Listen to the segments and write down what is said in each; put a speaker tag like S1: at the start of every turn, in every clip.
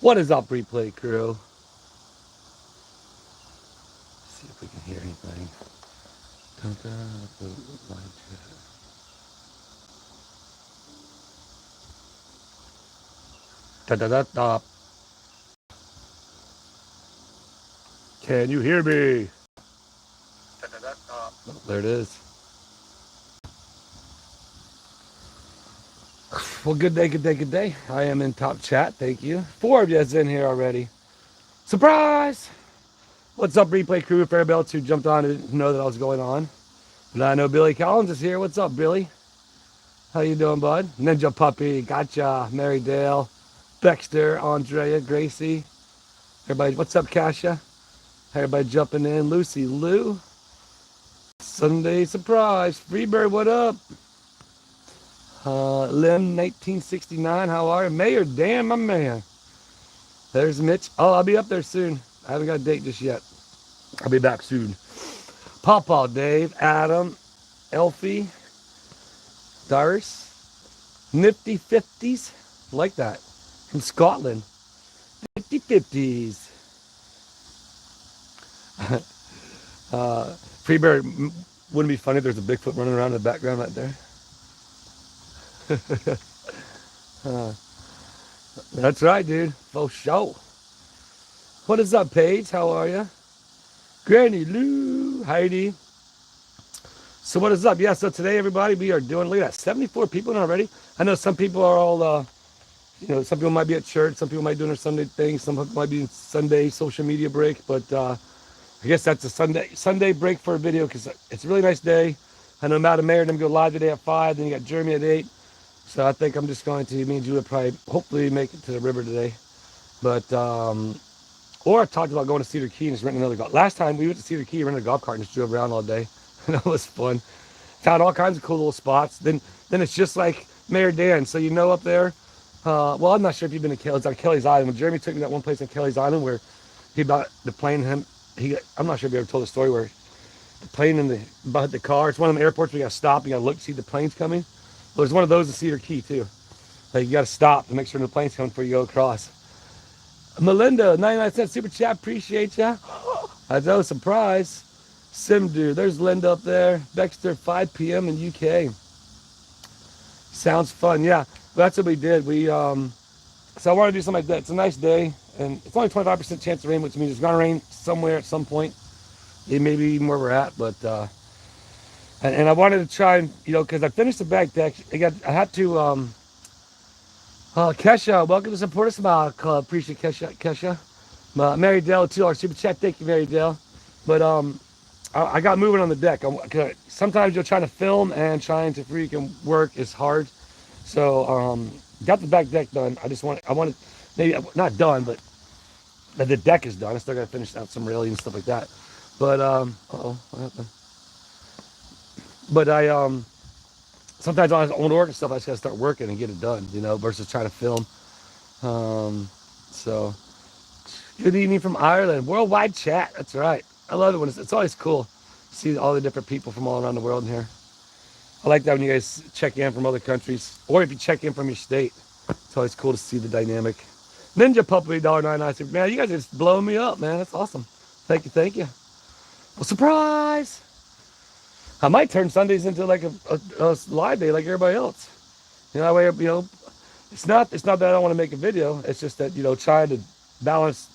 S1: What is up, replay crew? Let's see if we can hear anything. Dun, dun, dun, dun, dun, dun, dun. Can you hear me? Oh, there it is. Well, good day, good day, good day. I am in top chat. Thank you. 4 of you is in here already. Surprise! What's up, replay crew? Fairballs who jumped on to know that I was going on. And I know Billy Collins is here. What's up, Billy? How you doing, bud? Ninja Puppy, gotcha. Mary Dale, Dexter, Andrea, Gracie. Everybody, what's up, Kasha? Everybody jumping in. Lucy, Lou, Sunday Surprise. Freebird, what up? Lim, 1969, how are you? Mayor Dan, my man. There's Mitch. Oh, I'll be up there soon. I haven't got a date just yet. I'll be back soon. Pawpaw Dave, Adam, Elfie, Darius, Nifty 50s. Like that. From Scotland. 50 50s. Freebird, wouldn't it be funny if there's a Bigfoot running around in the background right there? That's right, dude. For sure. What is up, Paige? How are you? Granny Lou, Heidi. So what is up? Yeah, so today, everybody, we are doing, look at that, 74 people in already. I know some people are all, some people might be at church, some people might be doing their Sunday thing, some people might be in Sunday social media break, but I guess that's a Sunday break for a video because it's a really nice day. I know Matt and Mayor and them go live today at 5, then you got Jeremy at 8. So I think I'm just going to, me and Julia probably, hopefully make it to the river today. But, or I talked about going to Cedar Key and just renting another golf. Last time we went to Cedar Key, rented a golf cart and just drove around all day. And that was fun. Found all kinds of cool little spots. Then it's just like Mayor Dan. So you know up there, well, I'm not sure if you've been to Kelly's, on Kelly's Island. When Jeremy took me to that one place on Kelly's Island where he bought the plane, I'm not sure if you ever told the story where the plane and about the car. It's one of them airports where you got to stop. You got to look to see the planes coming. Well, there's one of those in Cedar Key too. Like you got to stop to make sure the plane's coming before you go across. Melinda, 99-cent super chat. Appreciate ya. I know, surprise. Sim dude, there's Linda up there. Dexter, 5 p.m. in UK. Sounds fun. Yeah, that's what we did. So I want to do something like that. It's a nice day, and it's only 25% chance of rain, which means it's gonna rain somewhere at some point. Maybe even where we're at, but and I wanted to try and because I finished the back deck. I had to Kesha, welcome to Support Us Smile Club. Appreciate Kesha. Mary Dale, $2 super chat. Thank you, Mary Dale. But I got moving on the deck. Sometimes you're trying to film and trying to freaking work is hard. So got the back deck done. I wanted maybe not done, but the deck is done. I still got to finish out some railing and stuff like that. But what happened? But sometimes I want to work and stuff. I just got to start working and get it done, versus trying to film. So good evening from Ireland. Worldwide chat. That's right. I love it when it's always cool to see all the different people from all around the world in here. I like that when you guys check in from other countries, or if you check in from your state. It's always cool to see the dynamic. Ninja Puppy, $1.99. Man, you guys are just blowing me up, man. That's awesome. Thank you, thank you. Well, surprise! I might turn Sundays into like a live day like everybody else. That way, it's not that I don't want to make a video. It's just that, trying to balance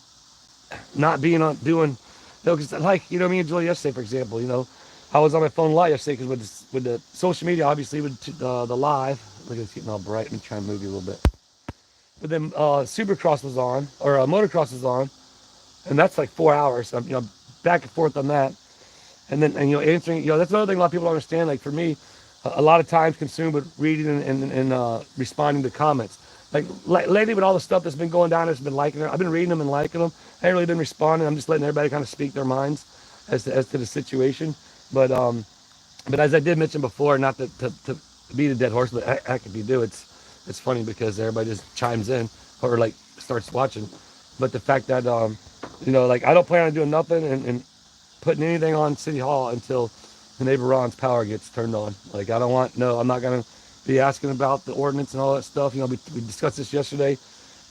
S1: not being on doing, because like, me and Julie yesterday, for example, I was on my phone live yesterday because with the social media, obviously with the live, look at it's getting all bright. Let me try and move you a little bit. But then Supercross was on, or Motocross was on, and that's like 4 hours. Back and forth on that. And then, answering, that's another thing a lot of people don't understand. Like for me, a lot of times consumed with reading and responding to comments. Like lately with all the stuff that's been going down, it's been liking it. I've been reading them and liking them. I ain't really been responding. I'm just letting everybody kind of speak their minds as to the situation. But as I did mention before, not to beat a dead horse, but heck, if you do, it's funny because everybody just chimes in or like starts watching. But the fact that like I don't plan on doing nothing and putting anything on City Hall until the neighbor Ron's power gets turned on. Like I'm not gonna be asking about the ordinance and all that stuff. We discussed this yesterday.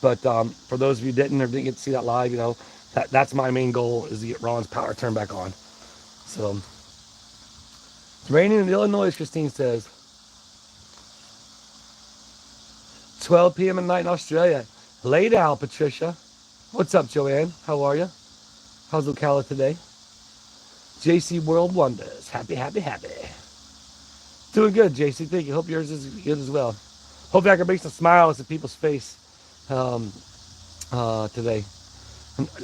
S1: But for those of you who didn't or didn't get to see that live, that's my main goal, is to get Ron's power turned back on. So it's raining in Illinois, Christine says. 12 p.m. at night in Australia. Late out, Patricia. What's up, Joanne? How are you? How's Ocala today? JC World Wonders. Happy, happy, happy. Doing good, JC. Thank you. Hope yours is good as well. Hopefully I can bring some smiles to people's face today.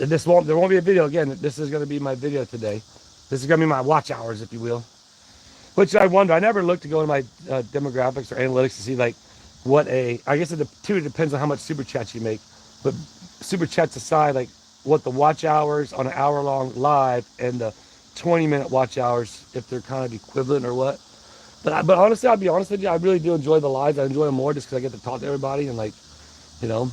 S1: There won't be a video again. This is going to be my video today. This is going to be my watch hours, if you will. Which I wonder. I never looked to go into my demographics or analytics to see like I guess it depends on how much super chats you make. But super chats aside, like what the watch hours on an hour-long live and the 20-minute watch hours, if they're kind of equivalent or what. But honestly, I'll be honest with you, I really do enjoy the lives. I enjoy them more just because I get to talk to everybody and like, you know,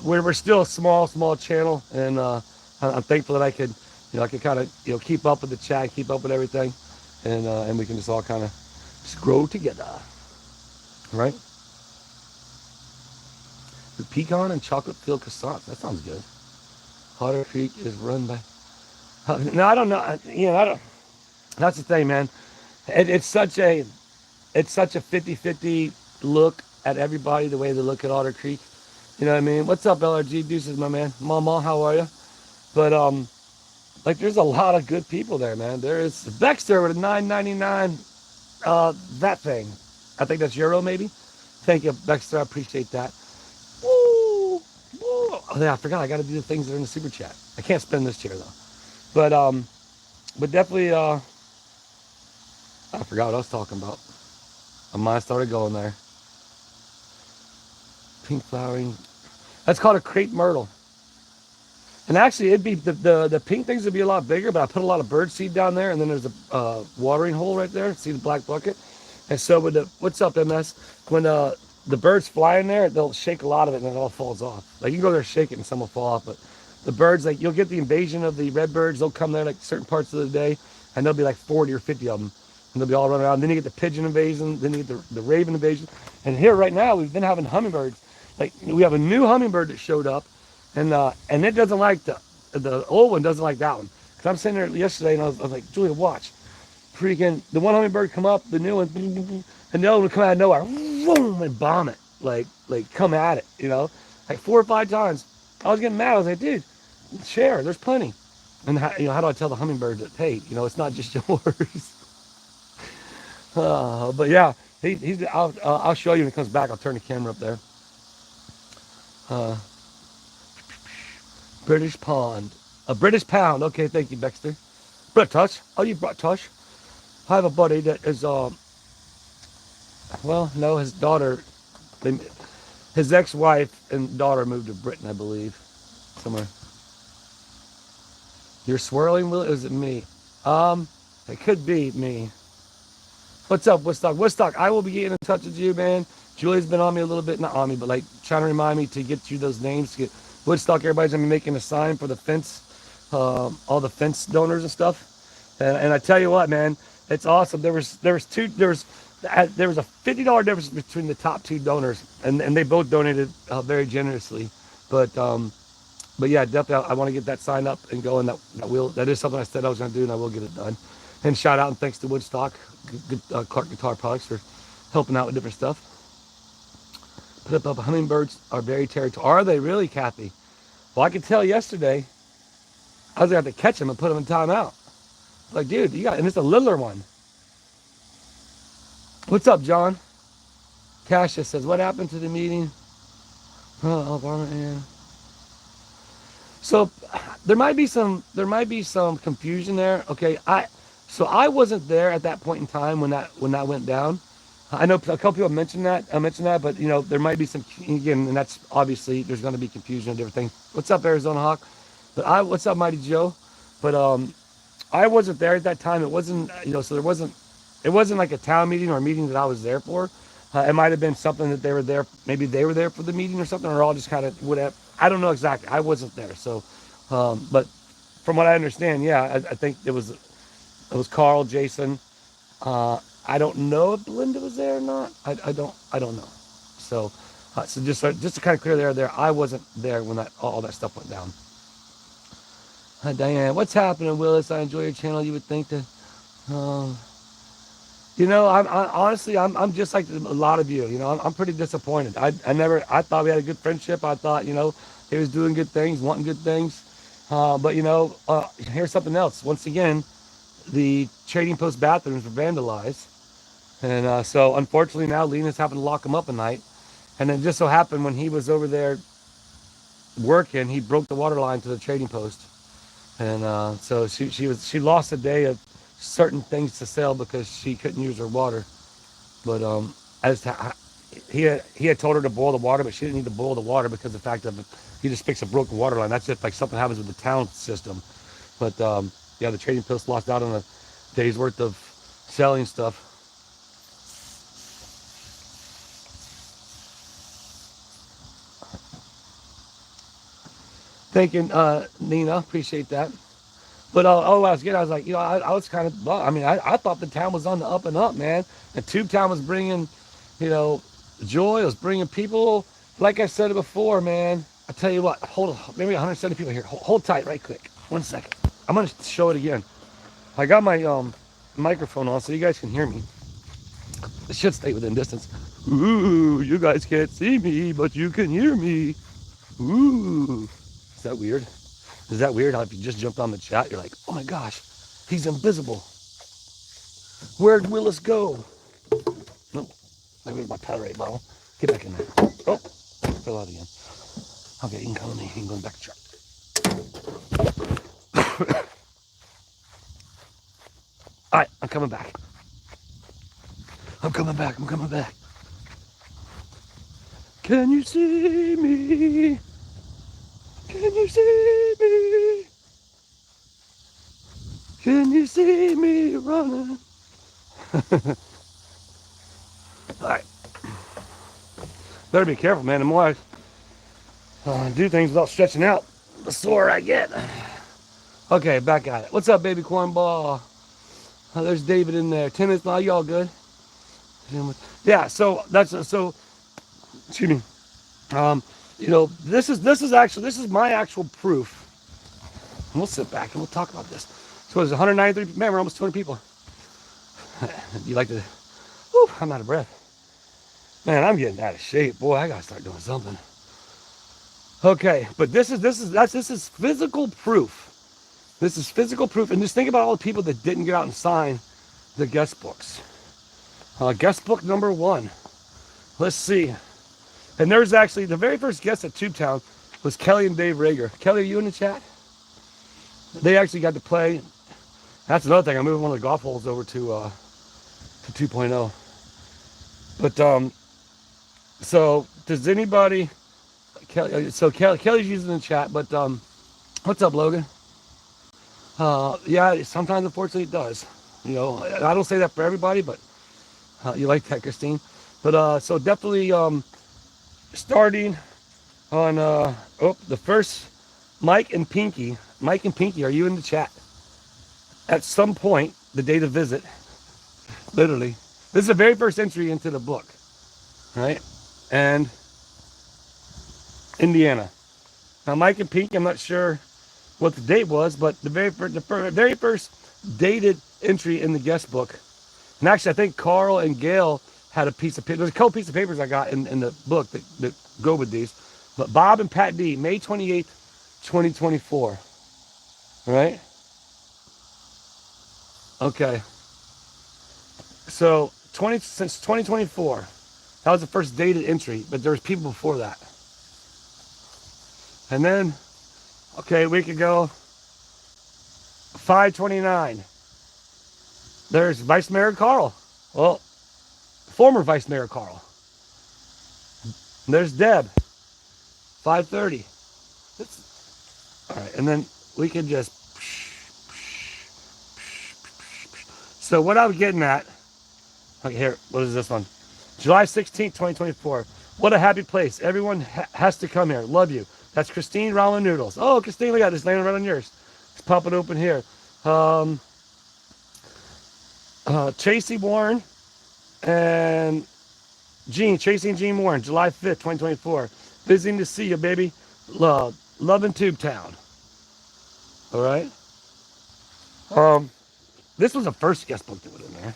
S1: we're still a small channel, and I'm thankful that I could kind of keep up with the chat, keep up with everything, and we can just all kind of just grow together, right? The pecan and chocolate filled croissants. That sounds good. Otter Creek is run by. No, I don't know. I don't. That's the thing, man. It's such a 50-50 look at everybody, the way they look at Otter Creek. You know what I mean? What's up, LRG? Deuces, my man. Mama, how are you? But like, there's a lot of good people there, man. There is Dexter with a $9.99. That thing. I think that's Euro, maybe. Thank you, Dexter. I appreciate that. Woo, woo. Oh, yeah, I forgot. I got to do the things that are in the super chat. I can't spin this chair though. But definitely. I forgot what I was talking about. My mind started going there. Pink flowering. That's called a crepe myrtle. And actually, it'd be the pink things would be a lot bigger, but I put a lot of bird seed down there, and then there's a watering hole right there. See the black bucket? And so with what's up, MS? When the birds fly in there, they'll shake a lot of it, and it all falls off. Like, you can go there, shake it, and some will fall off. But the birds, like, you'll get the invasion of the red birds. They'll come there like certain parts of the day, and there'll be like 40 or 50 of them. And they'll be all running around. Then you get the pigeon invasion. Then you get the raven invasion. And here right now, we've been having hummingbirds. Like, we have a new hummingbird that showed up, and it doesn't like the old one doesn't like that one. Cause I'm sitting there yesterday, and I was like, Julia, watch. Freaking the one hummingbird come up, the new one, and the other one would come out of nowhere, boom, and bomb it. Like come at it, like 4 or 5 times. I was getting mad. I was like, dude, share. There's plenty. And how do I tell the hummingbird that, hey, it's not just yours. But yeah, I'll show you when he comes back. I'll turn the camera up there. British pond. A British pound. Okay, thank you, Dexter. British. Oh, you brought Tush. I have a buddy that is, well, no, his daughter, his ex-wife and daughter moved to Britain, I believe, somewhere. You're swirling, Will? Is it me? It could be me. What's up, Woodstock? Woodstock, I will be getting in touch with you, man. Julia's been on me a little bit, not on me, but like trying to remind me to get you those names. To get Woodstock, everybody's gonna be making a sign for the fence, all the fence donors and stuff. And I tell you what, man, it's awesome. There was a $50 difference between the top 2 donors, and they both donated very generously. But yeah, definitely I want to get that sign up and going. That is something I said I was gonna do, and I will get it done. And shout out and thanks to Woodstock, Clark Guitar Products, for helping out with different stuff. Put up hummingbirds are very territorial. Are they really, Kathy? Well, I could tell yesterday I was going to have to catch them and put them in timeout. Like, dude, and it's a littler one. What's up, John? Cash just says, what happened to the meeting? So there might be some confusion there. Okay, I wasn't there at that point in time when that went down. I know a couple people mentioned that. But there might be some, again, and that's obviously there's going to be confusion and different things. What's up, Arizona Hawk? But what's up, Mighty Joe? But I wasn't there at that time. It wasn't, so it wasn't like a town meeting or a meeting that I was there for. It might have been something that they were there. Maybe they were there for the meeting or something, or all just kind of whatever. I don't know exactly. I wasn't there. So, but from what I understand, yeah, I think it was Carl, Jason. I don't know if Belinda was there or not. I don't know. So, So just to kind of clear the air there, I wasn't there when all that stuff went down. Diane, what's happening, Willis? I enjoy your channel. You would think that, um, honestly, I'm just like a lot of you. I'm pretty disappointed. I thought we had a good friendship. I thought, he was doing good things, wanting good things. But here's something else. Once again, the trading post bathrooms were vandalized, and so unfortunately now Lena's having to lock him up at night. And it just so happened when he was over there working, he broke the water line to the trading post, and so she lost a day of certain things to sell because she couldn't use her water. But as to, he had told her to boil the water, but she didn't need to boil the water because of the fact of he just fixed a broken water line. That's if like something happens with the town system. But yeah, the trading post lost out on a day's worth of selling stuff. Thank you, Nina. Appreciate that. But I was like, I was kind of, I mean, I thought the town was on the up and up, man. The Tube Town was bringing, joy. It was bringing people. Like I said it before, man. I tell you what, hold on, maybe 170 people here. Hold tight, right quick. 1 second. I'm gonna show it again. I got my microphone on so you guys can hear me. It should stay within distance. Ooh, you guys can't see me, but you can hear me. Ooh, is that weird? Is that weird how if you just jumped on the chat, you're like, oh my gosh, he's invisible. Where'd Willis go? Nope, there goes my Powerade bottle. Get back in there. Oh, fell out again. Okay, you can come with me. You can go back to chat. All right, I'm coming back. I'm coming back. Can you see me? Can you see me? Can you see me running? Alright. Better be careful, man. The more I do things without stretching out, the sore I get. Okay, back at it. What's up, baby cornball? Oh, there's David in there. 10 minutes now. Y'all good? Yeah, so excuse me. This is my actual proof. And we'll sit back and we'll talk about this. So it's 193, man, we're almost 200 people. You like to, whew, I'm out of breath. Man, I'm getting out of shape. Boy, I gotta start doing something. Okay, but this is physical proof. This is physical proof. And just think about all the people that didn't get out and sign the guest books. Guest book number 1. Let's see. And there's actually, the very first guest at Tubetown was Kelly and Dave Rager. Kelly, are you in the chat? They actually got to play. That's another thing. I'm moving one of the golf holes over to 2.0. But, so does anybody, Kelly's using the chat, but, what's up, Logan? Yeah, sometimes unfortunately it does. I don't say that for everybody, but you like that, Christine. But, so definitely, starting on the first Mike and Pinky, are you in the chat? At some point, the date of visit, literally, this is the very first entry into the book, right? And Indiana. Now, Mike and Pinky, I'm not sure what the date was, but the very first dated entry in the guest book. And actually, I think Carl and Gail had a piece of paper. There's a couple pieces of papers I got in the book that go with these. But Bob and Pat D, May 28th, 2024. Right? Okay. So since 2024, that was the first dated entry, but there was people before that. And then, okay, a week ago, 5/29. There's Vice Mayor Carl. Well, former Vice Mayor Carl. There's Deb. 5:30. All right, and then we can just. So what I was getting at. Okay, here. What is this one? July 16th, 2024. What a happy place. Everyone has to come here. Love you. That's Christine Ramen Noodles. Oh, Christine, look at this laying right on yours. It's popping open here. Tracy Warren and Gene, Chasing Gene Warren, July 5th, 2024. Visiting to see you, baby. Love in Tube Town. All right. This was the first guest book that was in there.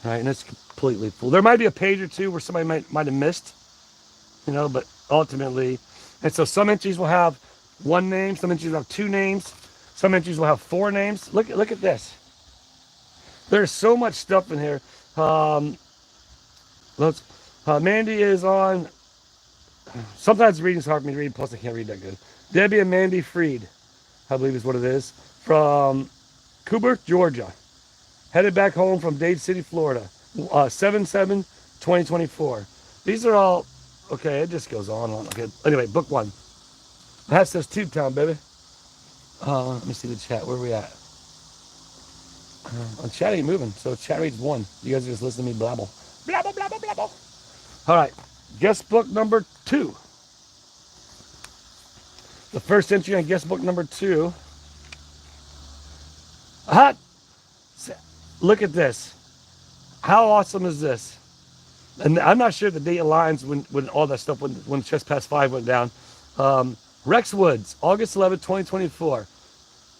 S1: All right, and it's completely full. There might be a page or two where somebody might have missed, but ultimately, and so some entries will have one name, some entries will have two names, some entries will have four names. Look at this. There's so much stuff in here. Mandy is on. Sometimes reading's hard for me to read, plus I can't read that good. Debbie and Mandy Freed, I believe is what it is, from Cooper, Georgia. Headed back home from Dade City, Florida. 7/7/2024. These are all, okay, it just goes on. Okay. Anyway, book one. That says Tube Town, baby. Let me see the chat. Where are we at? Chat ain't moving, so chat rate's 1. You guys are just listening to me blabble. Blabble, blabble, blabble. All right, guest book number 2. The first entry on guest book number 2. Look at this. How awesome is this? And I'm not sure the date aligns when all that stuff, when Chess Pass 5 went down. Rex Woods, August 11th, 2024.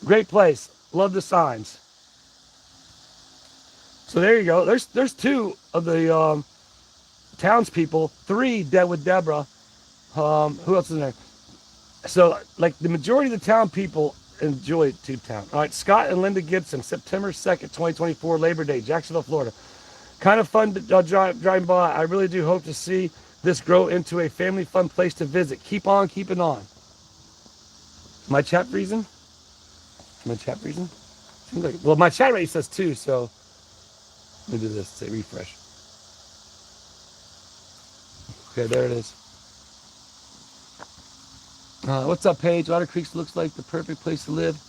S1: Great place. Love the signs. So there you go. There's 2 of the townspeople, 3 dead with Deborah. Who else is in there? So, like, the majority of the town people enjoy Tube Town. All right, Scott and Linda Gibson, September 2nd, 2024, Labor Day, Jacksonville, Florida. Kind of fun driving by. I really do hope to see this grow into a family fun place to visit. Keep on keeping on. My chat reason? Seems like, well, my chat rate says 2, so let me do this. Say refresh. Okay, there it is. What's up, Paige? Otter Creek looks like the perfect place to live.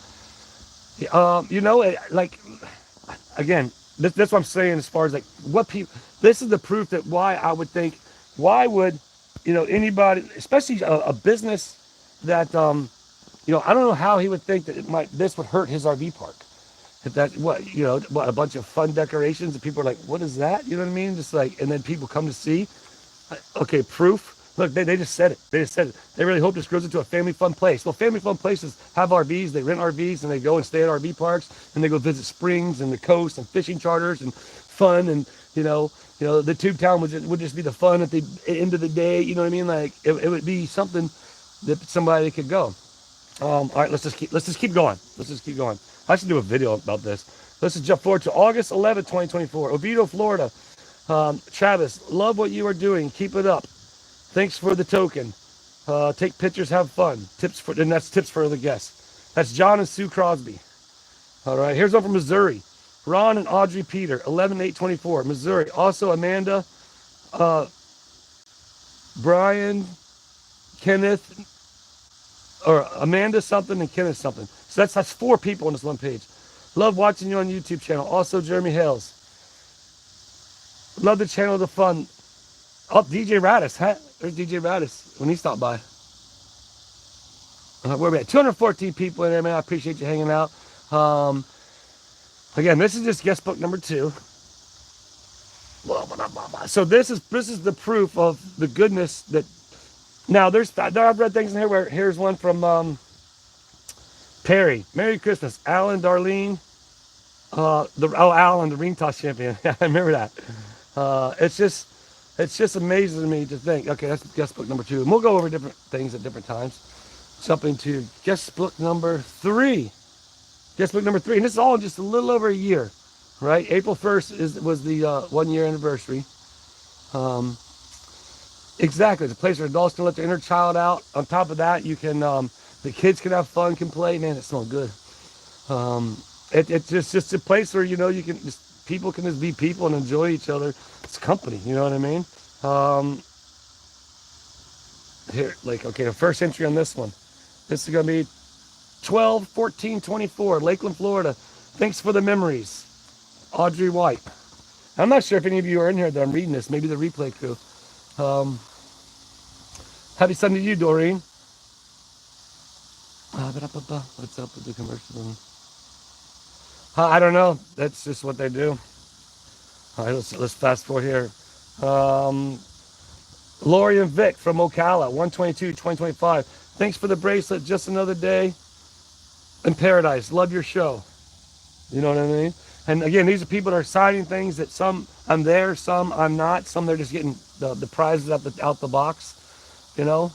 S1: Again, that's what I'm saying as far as like what people. This is the proof that why I would think, why would, anybody, especially a business that, I don't know how he would think that this would hurt his RV park. If that, a bunch of fun decorations and people are like, what is that? You know what I mean? Just like, and then people come to see. Okay, proof. Look, they just said it. They really hope this grows into a family fun place. Well, family fun places have RVs. They rent RVs and they go and stay at RV parks and they go visit springs and the coast and fishing charters and fun and the Tube Town would just be the fun at the end of the day. You know what I mean? Like it would be something that somebody could go. All right, let's just keep going. I should do a video about this. Let's just jump forward to August 11th, 2024, Oviedo, Florida. Travis, love what you are doing. Keep it up. Thanks for the token. Take pictures, have fun. And that's tips for the guests. That's John and Sue Crosby. All right, here's one from Missouri. Ron and Audrey Peter, 11/8/24, Missouri. Also Amanda, Brian, Kenneth, or Amanda something and Kenneth something. So that's 4 people on this one page. Love watching you on YouTube channel. Also Jeremy Hales. Love the channel, the fun. Oh, DJ Radis. Huh? There's DJ Radis when he stopped by. Where are we at? 214 people in there, man. I appreciate you hanging out. Again, this is just guest book number 2. So this is the proof of the goodness that. Now I've read things in here where here's one from Perry. Merry Christmas, Alan, Darlene. Alan, the ring toss champion. I remember that. It's just amazing to me to think. Okay, that's guest book number 2, and we'll go over different things at different times. Jumping to guest book number 3. Guest book number 3, and this is all in just a little over a year, right? April 1st was the 1-year anniversary. Exactly, it's a place where adults can let their inner child out. On top of that, you can the kids can have fun, can play. Man, it smells good. It's just a place where you can people can just be people and enjoy each other. It's company, you know what I mean? The first entry on this one. This is gonna be 12/14/24, Lakeland, Florida. Thanks for the memories, Audrey White. I'm not sure if any of you are in here that I'm reading this. Maybe the replay crew. Happy Sunday to you, Doreen. What's up with the commercial? I don't know. That's just what they do. All right, let's fast forward here. Lori and Vic from Ocala, 122-2025. Thanks for the bracelet. Just another day in paradise. Love your show. You know what I mean? And again, these are people that are signing things that some I'm there, some I'm not, some they're just getting the prizes out the box. You know,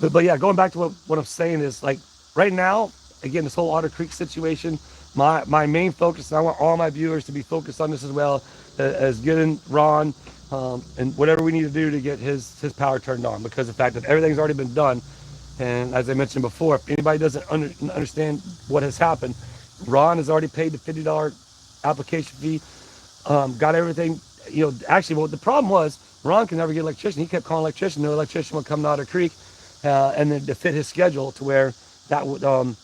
S1: but yeah, going back to what I'm saying is like right now, again, this whole Otter Creek situation, my main focus, and I want all my viewers to be focused on this as well, as getting Ron and whatever we need to do to get his power turned on, because the fact that everything's already been done. And as I mentioned before, if anybody doesn't understand what has happened, Ron has already paid the $50 application fee, got everything. You know, actually, what the problem was, Ron could never get an electrician. He kept calling electrician. No electrician would come to Otter Creek, and then to fit his schedule to where that would, you know,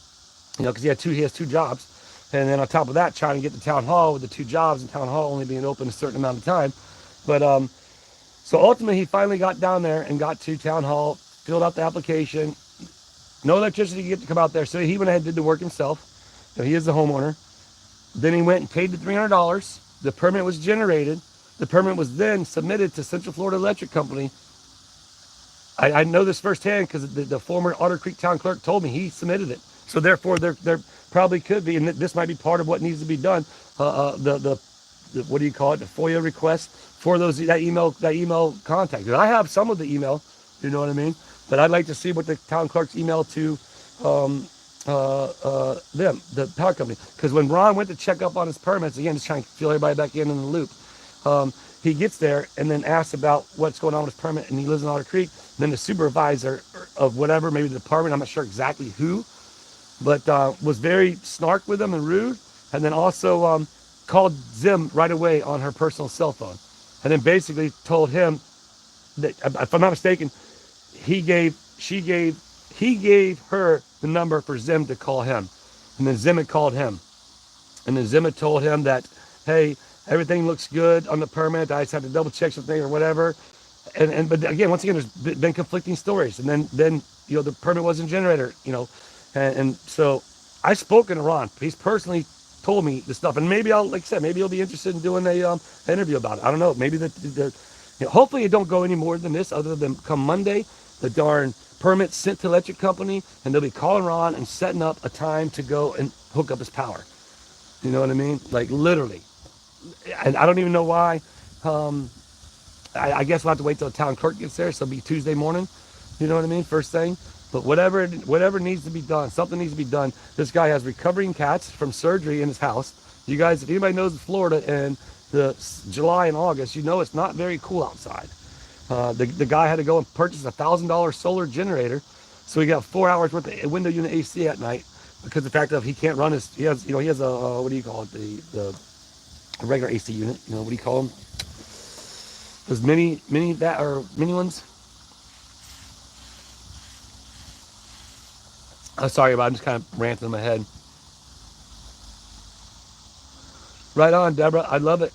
S1: because he has two jobs, and then on top of that, trying to get to town hall with the two jobs and town hall only being open a certain amount of time. But so ultimately, he finally got down there and got to town hall, filled out the application. No electricity to get to come out there, so he went ahead and did the work himself. So he is the homeowner. Then he went and paid the $300. The permit was generated. The permit was then submitted to Central Florida Electric Company. I know this firsthand because the former Otter Creek town clerk told me he submitted it. So therefore, there probably could be, and this might be part of what needs to be done. The what do you call it? The FOIA request for that email contact. And I have some of the email. You know what I mean? But I'd like to see what the town clerk's email to them, the power company. Because when Ron went to check up on his permits, again, just trying to fill everybody back in the loop, he gets there and then asks about what's going on with his permit, and he lives in Otter Creek. And then the supervisor of whatever, maybe the department, I'm not sure exactly who, but was very snark with him and rude, and then also called Zim right away on her personal cell phone, and then basically told him that, if I'm not mistaken, he gave her the number for Zim to call him, and then Zim had called him, and then Zim had told him that, hey, everything looks good on the permit. I just had to double check something or whatever, but again, once again, there's been conflicting stories, and then you know the permit wasn't generated, you know, and so I've spoken to Ron. He's personally told me this stuff, and maybe like I said, maybe he'll be interested in doing a interview about it. I don't know. Maybe you know, hopefully it don't go any more than this, other than come Monday, the darn permit sent to electric company, and they'll be calling Ron and setting up a time to go and hook up his power. You know what I mean? Like literally. And I don't even know why. I guess we'll have to wait till the town clerk gets there, so it'll be Tuesday morning. You know what I mean? First thing. But whatever needs to be done, something needs to be done. This guy has recovering cats from surgery in his house. You guys, if anybody knows Florida in the July and August, you know it's not very cool outside. The guy had to go and purchase a $1,000 solar generator, so he got 4 hours worth of window unit AC at night, because the fact of he can't run he has a what do you call it, the regular AC unit, you know, what do you call them, those mini ones. I'm sorry, but I'm just kind of ranting in my head. Right on, Deborah. I love it.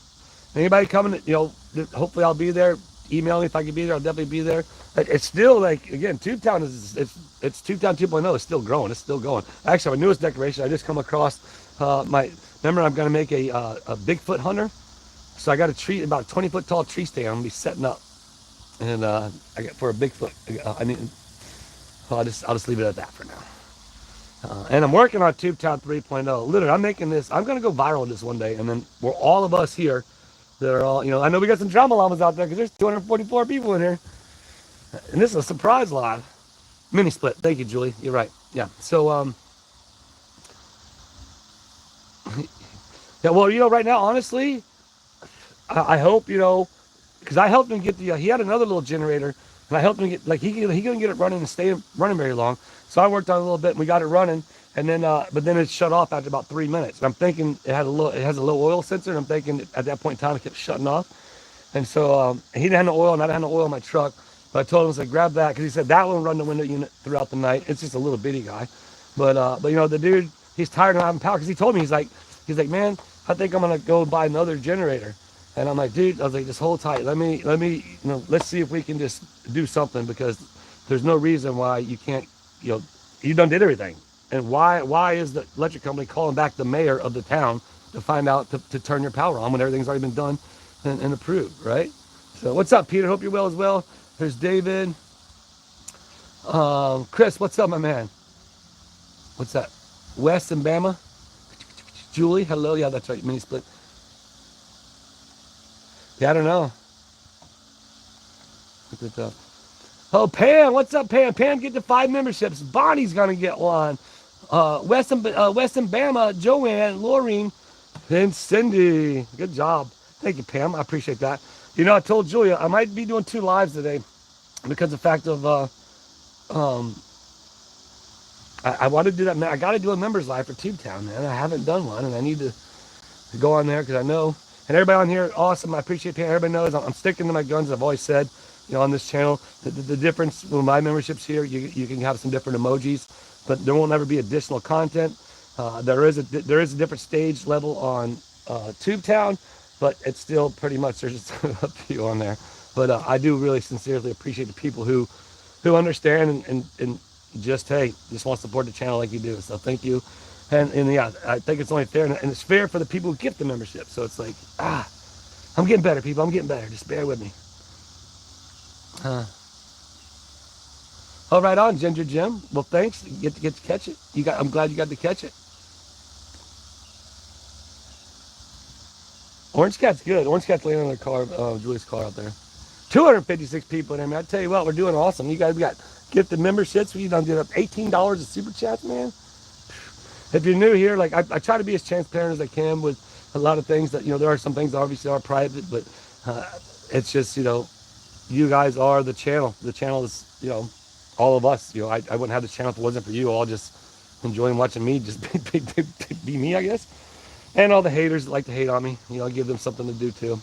S1: Anybody coming, you know, hopefully I'll be there. Email me if I can be there. I'll definitely be there. It's still like, again, Tubetown it's Tubetown 2.0. It's still growing. It's still going. Actually, my newest decoration, I just come across remember I'm going to make a Bigfoot hunter. So I got a tree, about a 20-foot tall tree stand I'm going to be setting up. And I got for a Bigfoot. I'll just leave it at that for now. And I'm working on Tubetown 3.0. Literally, I'm making this. I'm going to go viral this one day. And then we're all of us here that are all, you know, I know we got some drama llamas out there because there's 244 people in here. And this is a surprise live. Mini split. Thank you, Julie. You're right. Yeah. So, yeah, well, you know, right now, honestly, I hope, you know, because I helped him get he had another little generator, and I helped him get, like, he couldn't get it running and stay running very long. So I worked on it a little bit, and we got it running, and then, but then it shut off after about 3 minutes. And I'm thinking it has a low oil sensor, and I'm thinking at that point in time it kept shutting off. And so he didn't have no oil, and I didn't have no oil in my truck. But I told him, I said, grab that, because he said that will run the window unit throughout the night. It's just a little bitty guy, but you know, the dude, he's tired of having power, because he told me, he's like, man, I think I'm gonna go buy another generator. And I'm like, dude, I was like, just hold tight. Let me, you know, let's see if we can just do something, because there's no reason why you can't, you know, you done did everything. And why is the electric company calling back the mayor of the town to find out to turn your power on when everything's already been done and approved, right? So what's up, Peter? Hope you're well as well. There's David. Chris, what's up, my man? What's that? West and Bama. Julie, hello. Yeah, that's right. Mini split. Yeah, I don't know. Good job. Oh, Pam, what's up, Pam? Pam, get the 5 memberships. Bonnie's gonna get one. West and Bama, Joanne, Laureen, and Cindy. Good job. Thank you, Pam. I appreciate that. You know, I told Julia I might be doing 2 lives today because of the fact of I want to do that. I got to do a members live for Tubetown, man. I haven't done one, and I need to go on there because I know. And everybody on here, awesome. I appreciate it. Everybody knows I'm sticking to my guns. I've always said, you know, on this channel, the difference with my memberships here, you can have some different emojis, but there won't ever be additional content. There is a different stage level on Tubetown, but it's still pretty much there's just a few on there. But I do really sincerely appreciate the people who understand and just, hey, just want to support the channel like you do. So thank you. And yeah, I think it's only fair, and it's fair for the people who get the membership. So it's like, I'm getting better, people. I'm getting better. Just bear with me. Oh, right on, Ginger Jim. Well, thanks. You get to catch it. I'm glad you got to catch it. Orange Cat's good. Orange Cat's laying on the car, Julie's car out there. 256 people in there, man. I tell you what, we're doing awesome. You guys, we got gifted memberships. We done did up $18 of super chats, man. If you're new here, like I try to be as transparent as I can with a lot of things that, you know, there are some things that obviously are private, but it's just, you know, you guys are the channel. The channel is, you know, all of us. You know, I wouldn't have this channel if it wasn't for you all just enjoying watching me just be me, I guess. And all the haters that like to hate on me, you know, I give them something to do too.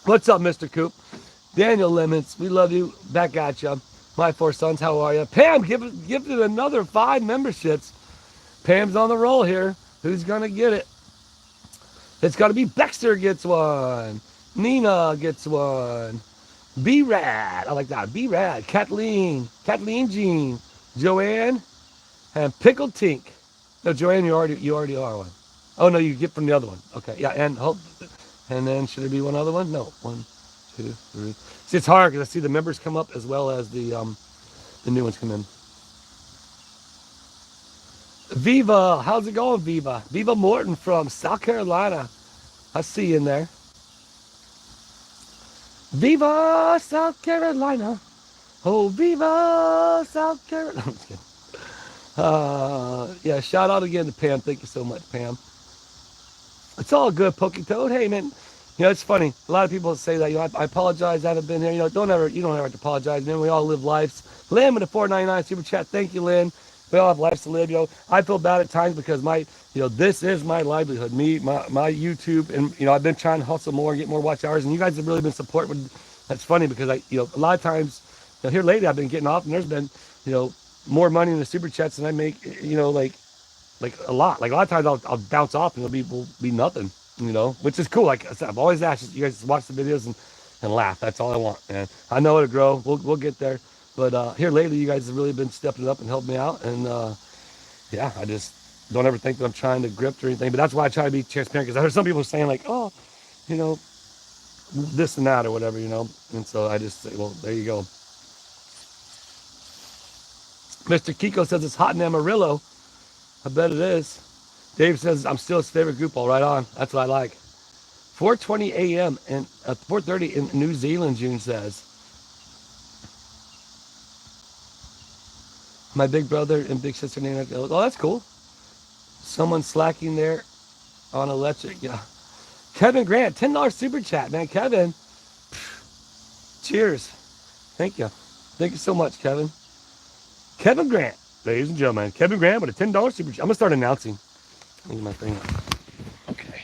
S1: What's up, Mr. Coop? Daniel Lemons, we love you. Back at you. My 4 sons, how are you? Pam, give it another 5 memberships. Pam's on the roll here. Who's going to get it? It's got to be Baxter gets one. Nina gets one. B-Rad, I like that. B-Rad. Kathleen Jean. Joanne. And Pickle Tink. No, Joanne, you already are one. Oh, no, you get from the other one. Okay, yeah, and then should there be one other one? No, 1, 2, 3. See, it's hard because I see the members come up as well as the new ones come in. Viva, how's it going, Viva? Viva Morton from South Carolina. I see you in there. Viva South Carolina. Oh, Viva South Carolina. I'm just kidding. Yeah, shout out again to Pam. Thank you so much, Pam. It's all good, Pokey Toad. Hey, man. You know, it's funny. A lot of people say that, you know, I apologize, I haven't been here. You know, you don't ever have to apologize, man. We all live lives. Lynn with a $4.99 super chat. Thank you, Lynn. We all have lives to live. You know, I feel bad at times because this is my livelihood. Me, my YouTube, and you know, I've been trying to hustle more, get more watch hours, and you guys have really been supporting. That's funny because a lot of times, you know, here lately I've been getting off, and there's been, you know, more money in the super chats than I make. You know, like a lot. Like a lot of times I'll bounce off and it'll be nothing. You know, which is cool. Like I said, I've always asked you guys to watch the videos and laugh. That's all I want, man. I know it'll grow. We'll get there. But here lately, you guys have really been stepping up and helping me out. And yeah, I just don't ever think that I'm trying to grip or anything. But that's why I try to be transparent, because I heard some people saying like, oh, you know, this and that or whatever, you know. And so I just say, well, there you go. Mr. Kiko says it's hot in Amarillo. I bet it is. Dave says, I'm still his favorite group. All right on. That's what I like. 4:20 a.m. and 4:30 in New Zealand, June says. My big brother and big sister named. Oh, that's cool. Someone slacking there on electric. Yeah. Kevin Grant, $10 super chat, man. Kevin, cheers. Thank you. Thank you so much, Kevin. Kevin Grant, ladies and gentlemen. Kevin Grant with a $10 super chat. I'm going to start announcing. Leave my thing up. Okay.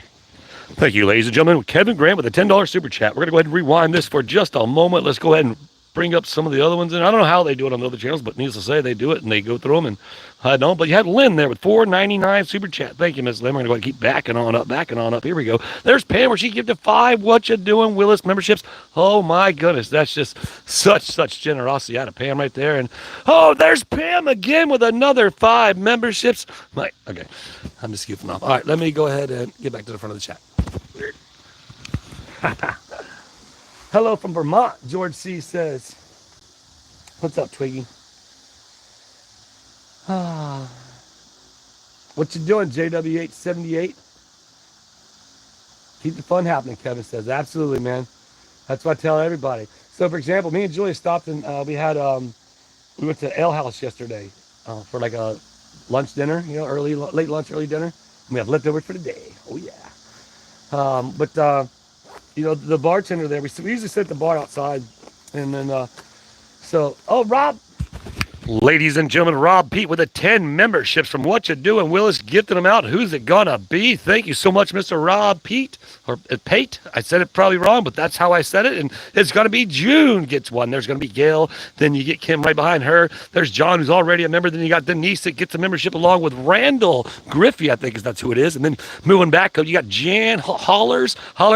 S1: Thank you, ladies and gentlemen. Kevin Grant with a $10 super chat. We're going to go ahead and rewind this for just a moment. Let's go ahead and bring up some of the other ones. And I don't know how they do it on the other channels, but needless to say, they do it and they go through them. And I don't. But you had Lynn there with $4.99 super chat. Thank you, Miss Lynn. We're going to go keep backing on up. Here we go. There's Pam where she gave to 5. What you doing, Willis memberships? Oh my goodness, that's just such generosity out of Pam right there. And oh, there's Pam again with another 5 memberships. Okay, I'm just goofing off. All right, let me go ahead and get back to the front of the chat. Weird. Hello from Vermont, George C. says. What's up, Twiggy? What you doing, JW878? Keep the fun happening, Kevin says. Absolutely, man. That's what I tell everybody. So, for example, me and Julia stopped and we went to Ale House yesterday for like a lunch dinner, late lunch, early dinner. And we have leftovers for the day. Oh, yeah. The bartender there, we usually sit at the bar outside. And then, Rob. Ladies and gentlemen, Rob Pete with 10 memberships from What You Doing, Willis, gifting them out. Who's it gonna be? Thank you so much, Mr. Rob Pete, or Pate. I said it probably wrong, but that's how I said it. And it's gonna be June gets one. There's gonna be Gail. Then you get Kim right behind her. There's John, who's already a member. Then you got Denise that gets a membership along with Randall Griffey, I think that's who it is. And then moving back, you got Jan Holler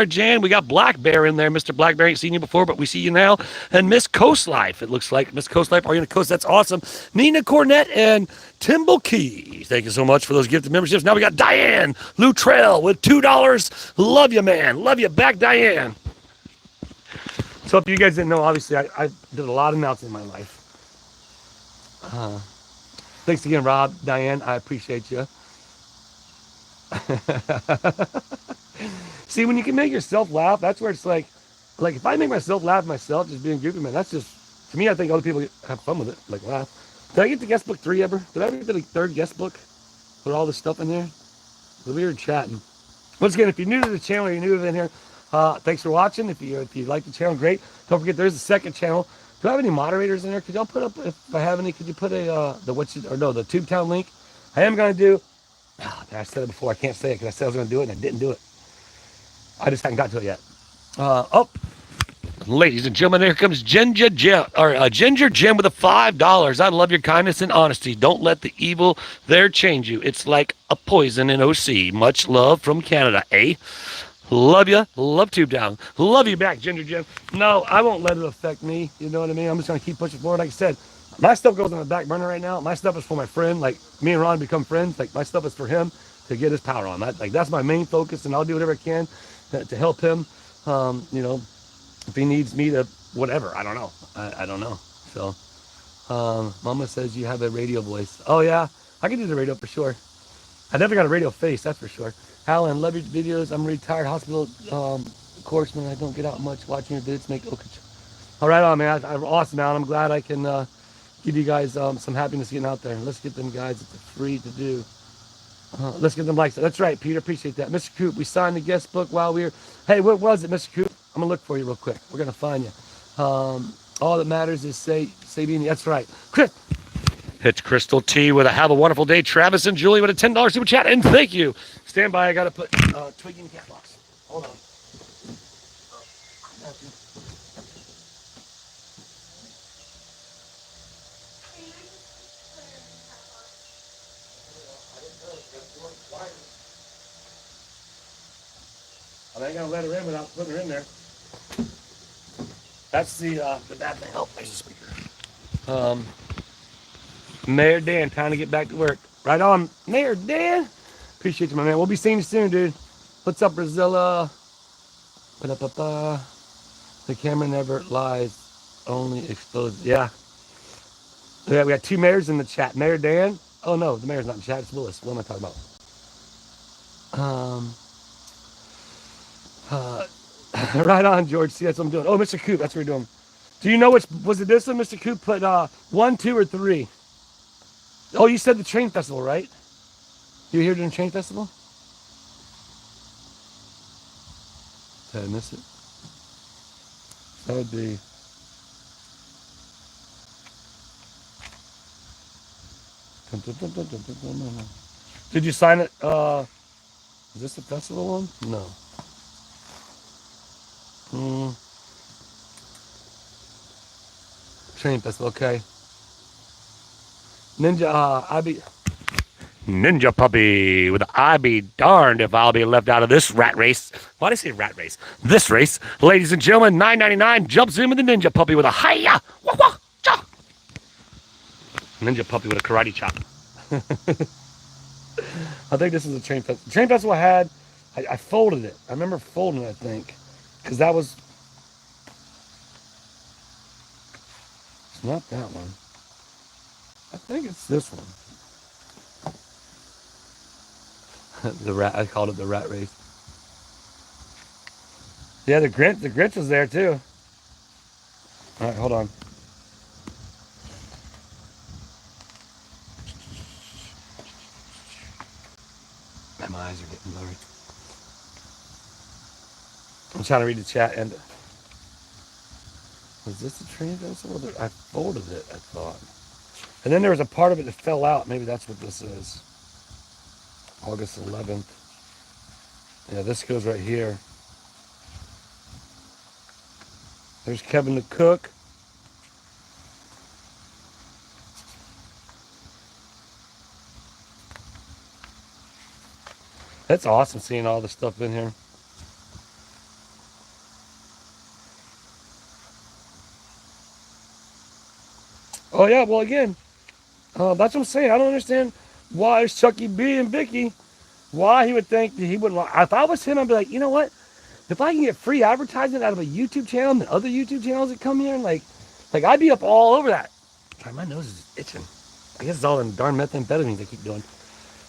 S1: Jan. We got Black Bear in there. Mr. Black Bear, ain't seen you before, but we see you now. And Miss Coast Life. It looks like Miss Coast Life. Are you in the coast? That's awesome. Nina Cornett and Timble Key. Thank you so much for those gifted memberships. Now we got Diane Luttrell with $2. Love you, man. Love you back, Diane. So if you guys didn't know, obviously I did a lot of mounts in my life. Thanks again, Rob, Diane. I appreciate you. See, when you can make yourself laugh, that's where it's like if I make myself laugh myself, just being goofy, man, that's just, to me, I think other people have fun with it, like laugh. Did I get to guest book 3 ever? Did I ever get to the 3rd guest book? Put all this stuff in there? We were chatting. Once again, if you're new to the channel or you're new in here, thanks for watching. If you like the channel, great. Don't forget, there's a 2nd channel. Do I have any moderators in there? Could y'all put up, if I have any, could you put the TubeTown link? I am going to do, I said it before, I can't say it because I said I was going to do it and I didn't do it. I just haven't got to it yet. Ladies and gentlemen, here comes Ginger Jim with $5. I love your kindness and honesty. Don't let the evil there change you. It's like a poison in OC. Much love from Canada, eh? Love you. Love Tube Down. Love you back, Ginger Jim. No, I won't let it affect me. You know what I mean? I'm just going to keep pushing forward. Like I said, my stuff goes on the back burner right now. My stuff is for my friend. Like, me and Ron become friends. Like, my stuff is for him to get his power on. That's my main focus, and I'll do whatever I can to help him, if he needs me to whatever. I don't know. I don't know. So, Mama says you have a radio voice. Oh, yeah. I can do the radio for sure. I never got a radio face, that's for sure. Alan, love your videos. I'm a retired hospital corpsman. I don't get out much. Watching your vids make okay. All right, on, man. I'm awesome, Alan. I'm glad I can give you guys some happiness getting out there. Let's get them guys. It's free to do. Let's get them likes. That's right, Peter. Appreciate that. Mr. Coop, we signed the guest book while we were... Hey, what was it, Mr. Coop? I'm going to look for you real quick. We're going to find you. All that matters is Sabine. That's right. Chris. It's Crystal T with a have a wonderful day. Travis and Julie with a $10 super chat. And thank you. Stand by. I got to put Twiggy in the cat box. Hold on. I ain't gonna let her in without putting her in there. That's the bad thing. Oh, there's a speaker. Mayor Dan, time to get back to work. Right on, Mayor Dan. Appreciate you, my man. We'll be seeing you soon, dude. What's up, Brazilla? Ba-da-ba-ba. The camera never lies, only exposes. Yeah. Yeah, we got 2 mayors in the chat. Mayor Dan. Oh no, the mayor's not in the chat. It's Willis. What am I talking about? Right on, George. See, that's what I'm doing. Oh, Mr. Coop, that's what we're doing. Do you know which, was it this one, Mr. Coop? Put 1, 2, or 3? Oh, you said the train festival, right? You were here during the train festival? Did I miss it? That would be... Did you sign it? Is this the festival one? No. Train Festival, okay. Ninja Puppy with I be darned if I'll be left out of this rat race. Why did I say rat race? This race, ladies and gentlemen, $9.99 jumps in with the Ninja Puppy with a hiya, wah, wah, cha. Ninja Puppy with a karate chop. I think this is a Train Festival. Train Festival I folded it. I remember folding it, I think, because that was. It's not that one. I think it's this one. I called it the rat race. Yeah, the Grinch was there too. All right, hold on. My eyes are getting blurry. I'm trying to read the chat. And was this a Train Festival? I folded it, I thought. And then there was a part of it that fell out. Maybe that's what this is. August 11th. Yeah, this goes right here. There's Kevin the Cook. That's awesome seeing all the stuff in here. Oh yeah, well again, that's what I'm saying. I don't understand why it's Chucky B and Vicky. Why he would think that he wouldn't. If I was him, I'd be like, you know what? If I can get free advertising out of a YouTube channel and other YouTube channels that come here, like I'd be up all over that. Sorry, my nose is itching. I guess it's all them darn methamphetamines I keep doing.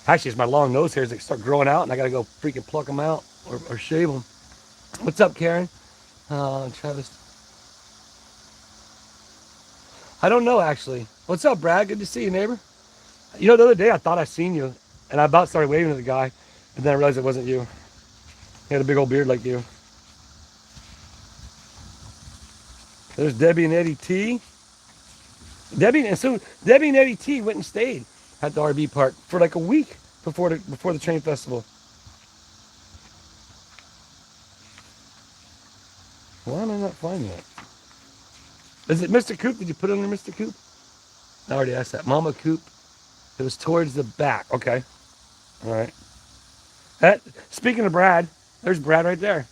S1: Actually, it's my long nose hairs that start growing out, and I gotta go freaking pluck them out or shave them. What's up, Karen? Travis. I don't know, actually. What's up, Brad? Good to see you, neighbor. You know, the other day I thought I seen you, and I about started waving to the guy, and then I realized it wasn't you. He had a big old beard like you. There's Debbie and Eddie T. Debbie and Eddie T went and stayed at the RV park for like a week before the Train Festival. Why am I not finding it? Is it Mr. Coop? Did you put it under Mr. Coop? I already asked that. Mama Coop. It was towards the back. Okay. All right. Speaking of Brad, there's Brad right there.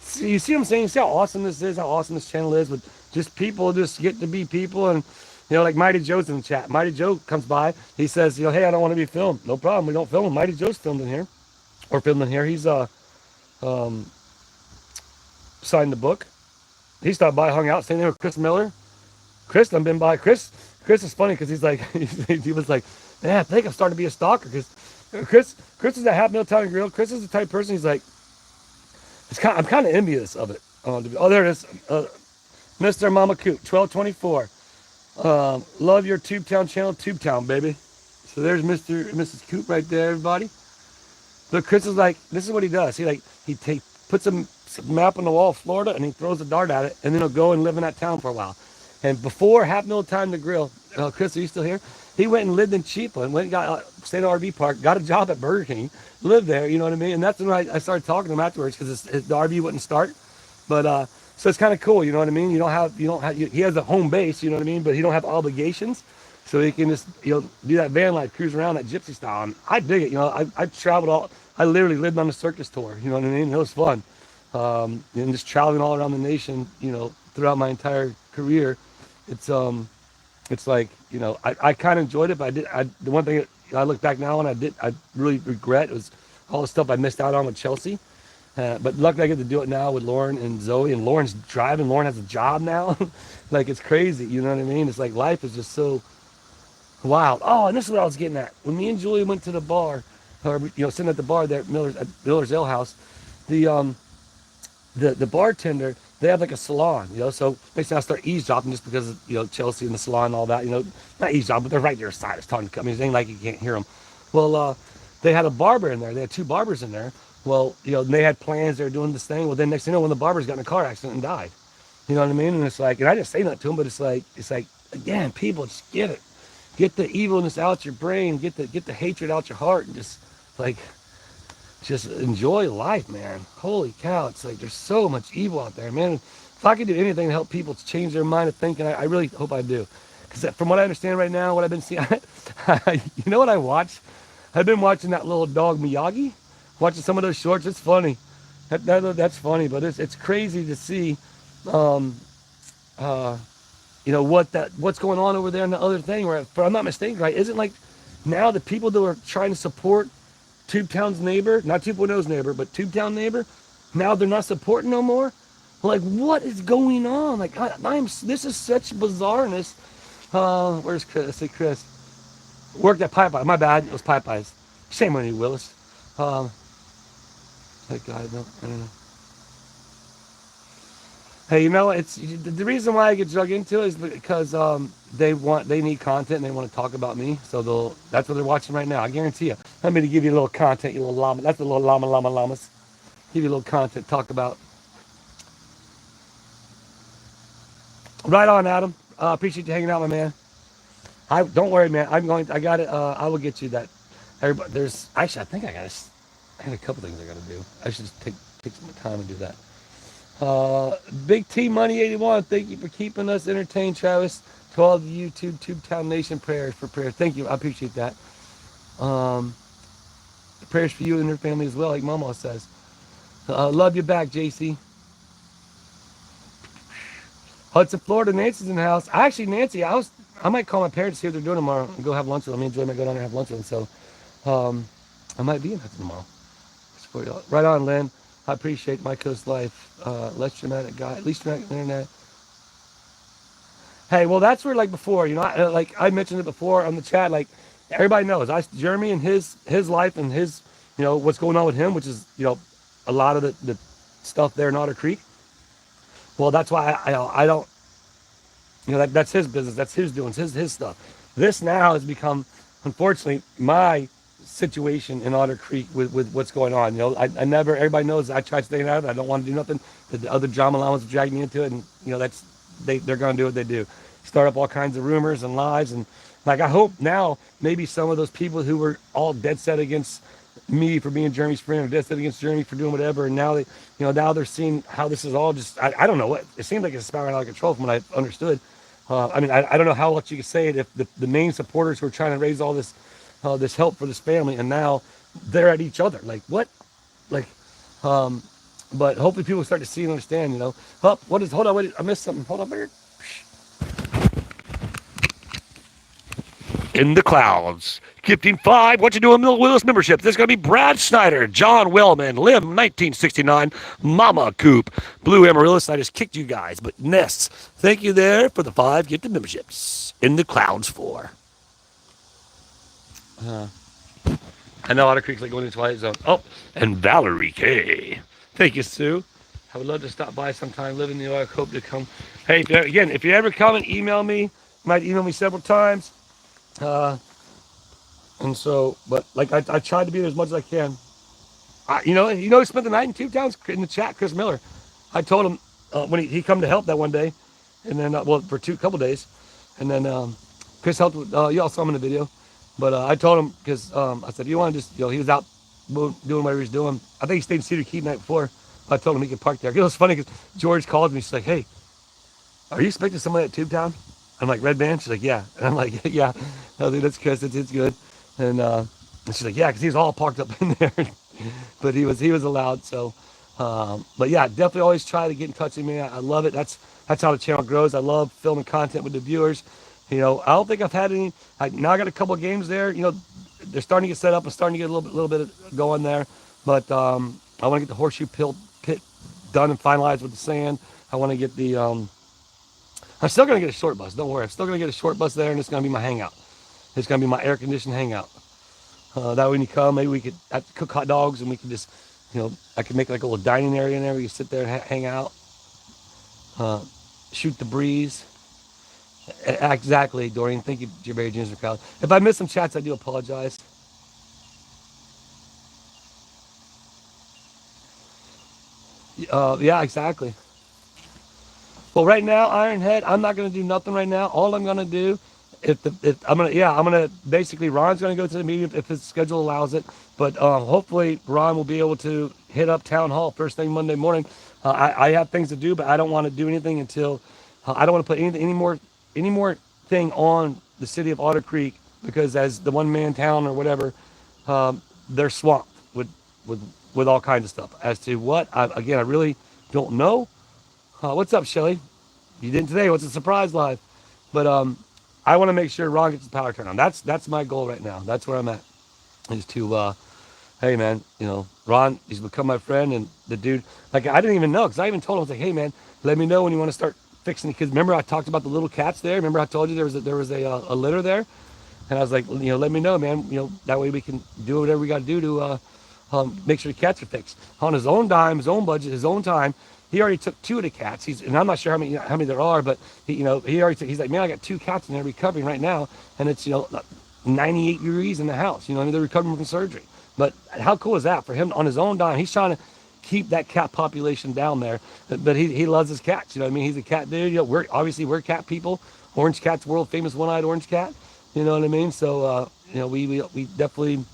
S1: See, you see what I'm saying? You see how awesome this is? How awesome this channel is with just people just get to be people. And, you know, like Mighty Joe's in the chat. Mighty Joe comes by. He says, you know, hey, I don't want to be filmed. No problem. We don't film him. Mighty Joe's filmed in here. Or filmed in here. He's signed the book. He stopped by, hung out, staying there with Chris Miller. Chris done been by. Chris is funny because he's like, he was like, man, I think I'm starting to be a stalker because Chris is at Half Meal Town Grill. Chris is the type of person. He's like, I'm kind of envious of it. Oh, there it is. Mr. Mama Coop, 1224. Love your Tubetown channel, Tubetown, baby. So there's Mr. and Mrs. Coop right there, everybody. Look, Chris is like, this is what he does. He puts a map on the wall of Florida and he throws a dart at it and then he'll go and live in that town for a while. And before Half Meal Time to Grill, Chris, are you still here? He went and lived in Chiefla and went and got stayed at RV park, got a job at Burger King, lived there. You know what I mean? And that's when I started talking to him afterwards because the RV wouldn't start. But so it's kind of cool. You know what I mean? He has a home base. You know what I mean? But he don't have obligations, so he can just do that van life, cruise around that gypsy style. And I dig it. You know, I traveled all. I literally lived on a circus tour. You know what I mean? It was fun. And just traveling all around the nation. You know, throughout my entire career, it's like, you know, I kind of enjoyed it, but the one thing I look back now and I really regret was all the stuff I missed out on with Chelsea. But luckily I get to do it now with Lauren and Zoe, and Lauren's driving. Lauren has a job now. Like, it's crazy. You know what I mean? It's like life is just so wild. Oh, and this is what I was getting at. When me and Julie went to the bar, or, you know, sitting at the bar there at Miller's Ale House, the bartender, they have like a salon, you know, so basically I start eavesdropping just because of, you know, Chelsea and the salon and all that, you know, not eavesdropping, but they're right to your side. It's talking to me. It ain't like you can't hear them. Well, they had a barber in there. They had two barbers in there. Well, you know, they had plans. They were doing this thing. Well, then next thing you know, one of the barbers got in a car accident and died. You know what I mean? And it's like, and I didn't say that to him, but it's like, again, people, just get it. Get the evilness out your brain. Get the hatred out your heart, and just enjoy life, man. Holy cow. It's like, there's so much evil out there, man. if I can do anything to help people to change their mind of thinking, I really hope I do. Because from what I understand right now, what I've been seeing, you know what I watch? I've been watching that little dog Miyagi, watching some of those shorts. It's funny. That's funny, but it's crazy to see, you know, what's going on over there in the other thing. Where, if I'm not mistaken, right? Isn't like now the people that are trying to support Tubetown's neighbor, not 2.0's neighbor, but Tubetown neighbor, now they're not supporting no more. Like, what is going on? Like, this is such bizarreness. Where's Chris? Let's see, Chris. Worked at Popeye. My bad. It was Popeyes. Shame on you, Willis. That guy, no, I don't know. Hey, you know, it's the reason why I get drug into it is because they need content and they want to talk about me. So that's what they're watching right now. I guarantee you. I'm going to give you a little content, you little llama. That's a little llamas. Give you a little content, talk about. Right on, Adam. Appreciate you hanging out, my man. Don't worry, man. I got it. I will get you that. Everybody, actually, I think I had a couple things I got to do. I should just take some time and do that. Big T Money 81. Thank you for keeping us entertained, Travis. To all the YouTube Tubetown Nation prayers. Thank you. I appreciate that. Prayers for you and your family as well, like Mama says. Love you back, JC. Hudson, Florida. Nancy's in the house. Actually, Nancy, I might call my parents to see what they're doing tomorrow and go have lunch with them. Me and Joy might go down there and have lunch with them. So, I might be in Hudson tomorrow. Right on, Lynn. I appreciate my coast life. Less dramatic guy. At least dramatic internet. Hey, well, that's where, like before, you know, like I mentioned it before on the chat. Like everybody knows, Jeremy and his life and his, you know, what's going on with him, which is, you know, a lot of the stuff there in Otter Creek. Well, that's why I don't, you know, that's his business. That's his doings, his stuff. This now has become, unfortunately, my situation in Otter Creek with what's going on. You know, I never, everybody knows I try to stay out of it. I don't want to do nothing. The other drama llamas drag me into it, and you know, they're going to do what they do. Start up all kinds of rumors and lies, and like I hope now maybe some of those people who were all dead set against me for being Jeremy's friend, or dead set against Jeremy for doing whatever, and now now they're seeing how this is all just, I don't know what, it seems like it's spiraling out of control from what I understood. I mean, I don't know how much you can say it if the main supporters who are trying to raise all this help for this family, and now they're at each other. Like what? Like, but hopefully people start to see and understand. You know, hold on, wait, I missed something. Hold on, here. In the clouds, gifting 5. What you doing, Willis membership? There's going to be Brad Snyder, John Wellman, Lim 1969, Mama Coop, Blue Amaryllis. I just kicked you guys, but Nests. Thank you there for the 5 gifted memberships. In the clouds 4. I know Otter Creek's like going into Twilight Zone. Oh, and Valerie K. Thank you, Sue. I would love to stop by sometime. Live in New York. Hope to come. Hey, if you ever come and email me, you might email me several times. And so, but like I tried to be there as much as I can. You know, he spent the night in Tubetown in the chat. Chris Miller. I told him when he come to help that one day, and then for couple days, and then Chris helped with. You all saw him in the video. But I told him, because I said, you want to just, he was out doing whatever he was doing. I think he stayed in Cedar Key the night before. I told him he could park there. It was funny because George called me. She's like, hey, are you expecting someone at Tubetown? I'm like, Red Band? She's like, yeah. And I'm like, yeah. I was like, that's Chris. It's good. And she's like, yeah, because he was all parked up in there. But he was allowed. So, but yeah, definitely always try to get in touch with me. I love it. That's how the channel grows. I love filming content with the viewers. You know, I don't think I've had any. Now I got a couple of games there. You know, they're starting to get set up and starting to get a little bit going there. But I want to get the horseshoe pit done and finalized with the sand. I want to get the. I'm still going to get a short bus. Don't worry. I'm still going to get a short bus there, and it's going to be my hangout. It's going to be my air-conditioned hangout. That way when you come, maybe we could cook hot dogs, and we could just, I could make like a little dining area in there where you sit there and hang out, shoot the breeze. Exactly, Dorian. Thank you, Jerry Ginger Crowd. If I missed some chats, I do apologize. Yeah, exactly. Well, right now, Ironhead, I'm not gonna do nothing right now. All I'm gonna do, I'm gonna basically Ron's gonna go to the meeting if his schedule allows it. But hopefully Ron will be able to. hit up town hall first thing Monday morning. I have things to do, but I don't want to do anything until I don't want to put any more thing on the city of Otter Creek, because as the one man town or whatever, they're swamped with all kinds of stuff. As to what, again, I really don't know. What's up, Shelly? You didn't today. What's a surprise live? But I want to make sure Ron gets the power turned on. That's my goal right now. That's where I'm at. Is to hey man, you know, Ron, he's become my friend, and the dude, like, I didn't even know, because I even told him, I was like, hey man, let me know when you want to start fixing it. Because remember I talked about the little cats there. Remember I told you there was a litter there, and I was like, you know, let me know, man. You know, that way we can do whatever we got to do to make sure the cats are fixed on his own dime, his own budget, his own time. He already took 2 of the cats. And I'm not sure how many there are, but he already took, he's like, man, I got 2 cats in there recovering right now, and it's 98 degrees in the house. You know, I mean, they're recovering from surgery. But how cool is that for him on his own dime? He's trying to keep that cat population down there, but he loves his cats. You know what I mean? He's a cat dude. You know, we're cat people. Orange Cat's world famous one-eyed orange cat. You know what I mean? So we definitely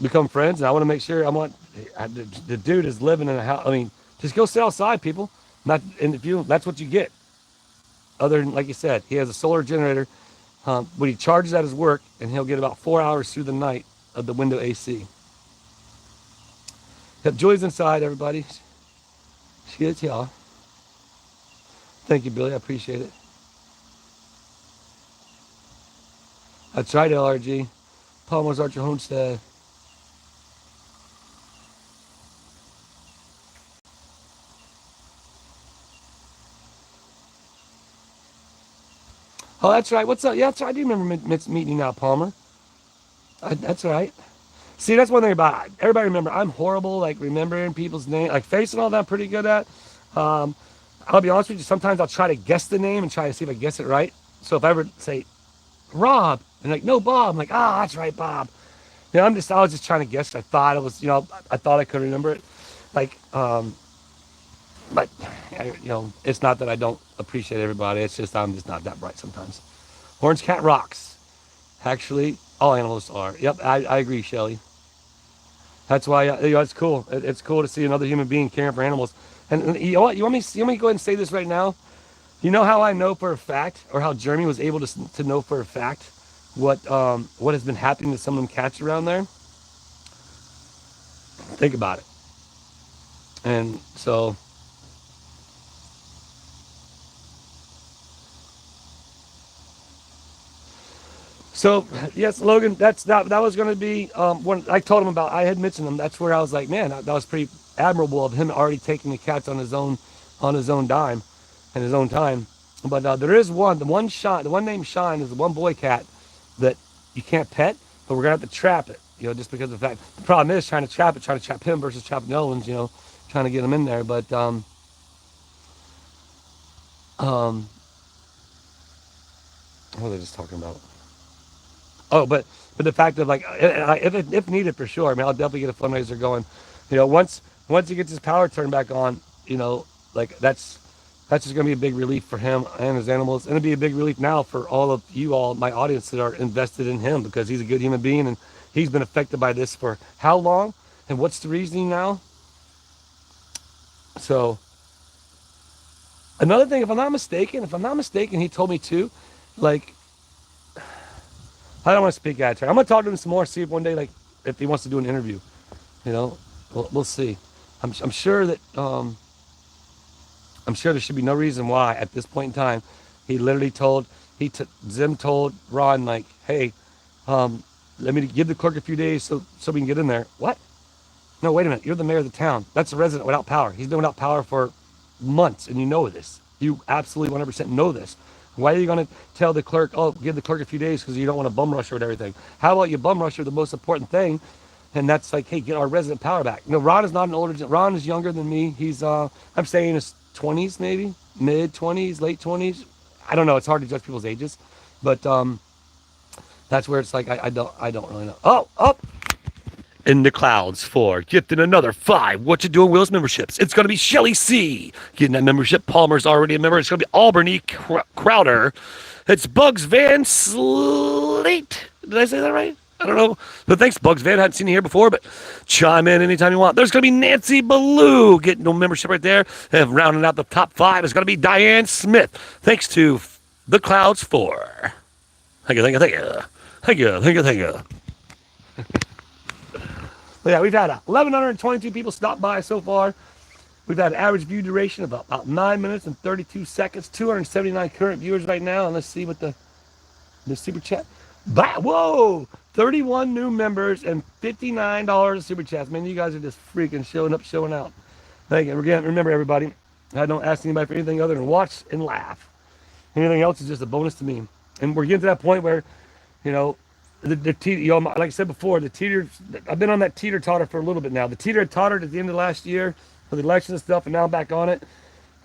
S1: become friends, and I want to make sure the dude is living in a house. I mean, just go sit outside, people. That's what you get. Other than, like you said, he has a solar generator, but he charges at his work, and he'll get about 4 hours through the night of the window AC. Yep, Joy's inside, everybody. She is, y'all. Thank you, Billy. I appreciate it. That's right, LRG. Palmer's Archer Homestead. Oh, that's right. What's up? Yeah, that's right. I do remember meeting you now, Palmer. That's right. See, that's one thing about it. Everybody remember, I'm horrible, like, remembering people's name. Like, face and all that I'm pretty good at. I'll be honest with you, sometimes I'll try to guess the name and try to see if I guess it right. So if I ever say, Rob, and like, no, Bob, I'm like, that's right, Bob. You know, I was just trying to guess. I thought it was, I thought I could remember it. Like, but, it's not that I don't appreciate everybody. It's just I'm just not that bright sometimes. Orange Cat rocks. Actually, all animals are. Yep, I agree, Shelly. That's why it's cool. It's cool to see another human being caring for animals. And you know what? You want me to go ahead and say this right now? You know how I know for a fact, or how Jeremy was able to know for a fact what has been happening to some of them cats around there? Think about it. And so, yes, Logan, that was going to be when I told him about. I had mentioned him. That's where I was like, man, that was pretty admirable of him already taking the cats on his own dime and his own time. But there is one, the one named Shine is the one boy cat that you can't pet, but we're gonna have to trap it. Just because of the fact. The problem is trying to trap him versus trapping the other ones. Trying to get him in there. But what were they just talking about? Oh, but the fact of, like, if needed, for sure. I mean, I'll definitely get a fundraiser going. Once he gets his power turned back on, like, that's just gonna be a big relief for him and his animals, and it'll be a big relief now for all of you all, my audience, that are invested in him, because he's a good human being, and he's been affected by this for how long, and what's the reasoning now? So, another thing, if I'm not mistaken, he told me too, like, I don't want to speak out. I'm going to talk to him some more, see if one day, like, if he wants to do an interview. We'll see. I'm sure that there should be no reason why at this point in time. He literally Zim told Ron, like, hey, let me give the clerk a few days so we can get in there. What? No, wait a minute. You're the mayor of the town. That's a resident without power. He's been without power for months, and you know this. You absolutely 100% know this. Why are you going to tell the clerk, give the clerk a few days because you don't want to bum rush her with everything? How about you bum rush her the most important thing? And that's like, hey, get our resident power back. Ron is not an older, Ron is younger than me. He's, I'm saying his 20s maybe, mid-20s, late 20s. I don't know. It's hard to judge people's ages. But that's where it's like, I don't really know. Oh! In the clouds for gifting another 5 What You Doing Willis memberships. It's going to be Shelly C. getting that membership. Palmer's already a member. It's going to be Albany Crowder. It's Bugs Van Slate. Did I say that right? I don't know. But thanks, Bugs Van. I hadn't seen you here before, but chime in anytime you want. There's going to be Nancy Ballou getting no membership right there. And rounding out the top 5 is going to be Diane Smith. Thanks to The Clouds 4. Thank you, thank you, thank you. Thank you, thank you, thank you. But yeah, we've had 1,122 people stop by so far. We've had an average view duration of about 9 minutes and 32 seconds. 279 current viewers right now. And let's see what the super chat. Whoa! 31 new members and $59 super chats. Man, you guys are just freaking showing up, showing out. Thank you. Again, remember, everybody, I don't ask anybody for anything other than watch and laugh. Anything else is just a bonus to me. And we're getting to that point where, you know, like I said before, I've been on that teeter-totter for a little bit now. The teeter-tottered at the end of last year for the election and stuff, and now I'm back on it.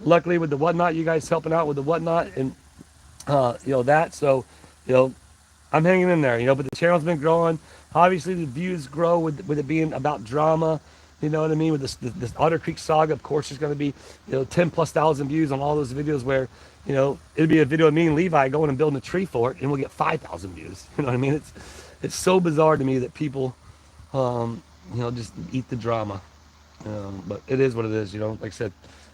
S1: Luckily, with the whatnot, you guys helping out with the whatnot and, that. So, I'm hanging in there, but the channel's been growing. Obviously, the views grow with it being about drama. You know what I mean? With this Otter Creek saga, of course, there's going to be 10,000+ views on all those videos where it'd be a video of me and Levi going and building a tree for it, and we'll get 5,000 views. You know what I mean? It's so bizarre to me that people, just eat the drama. But it is what it is. Like I said,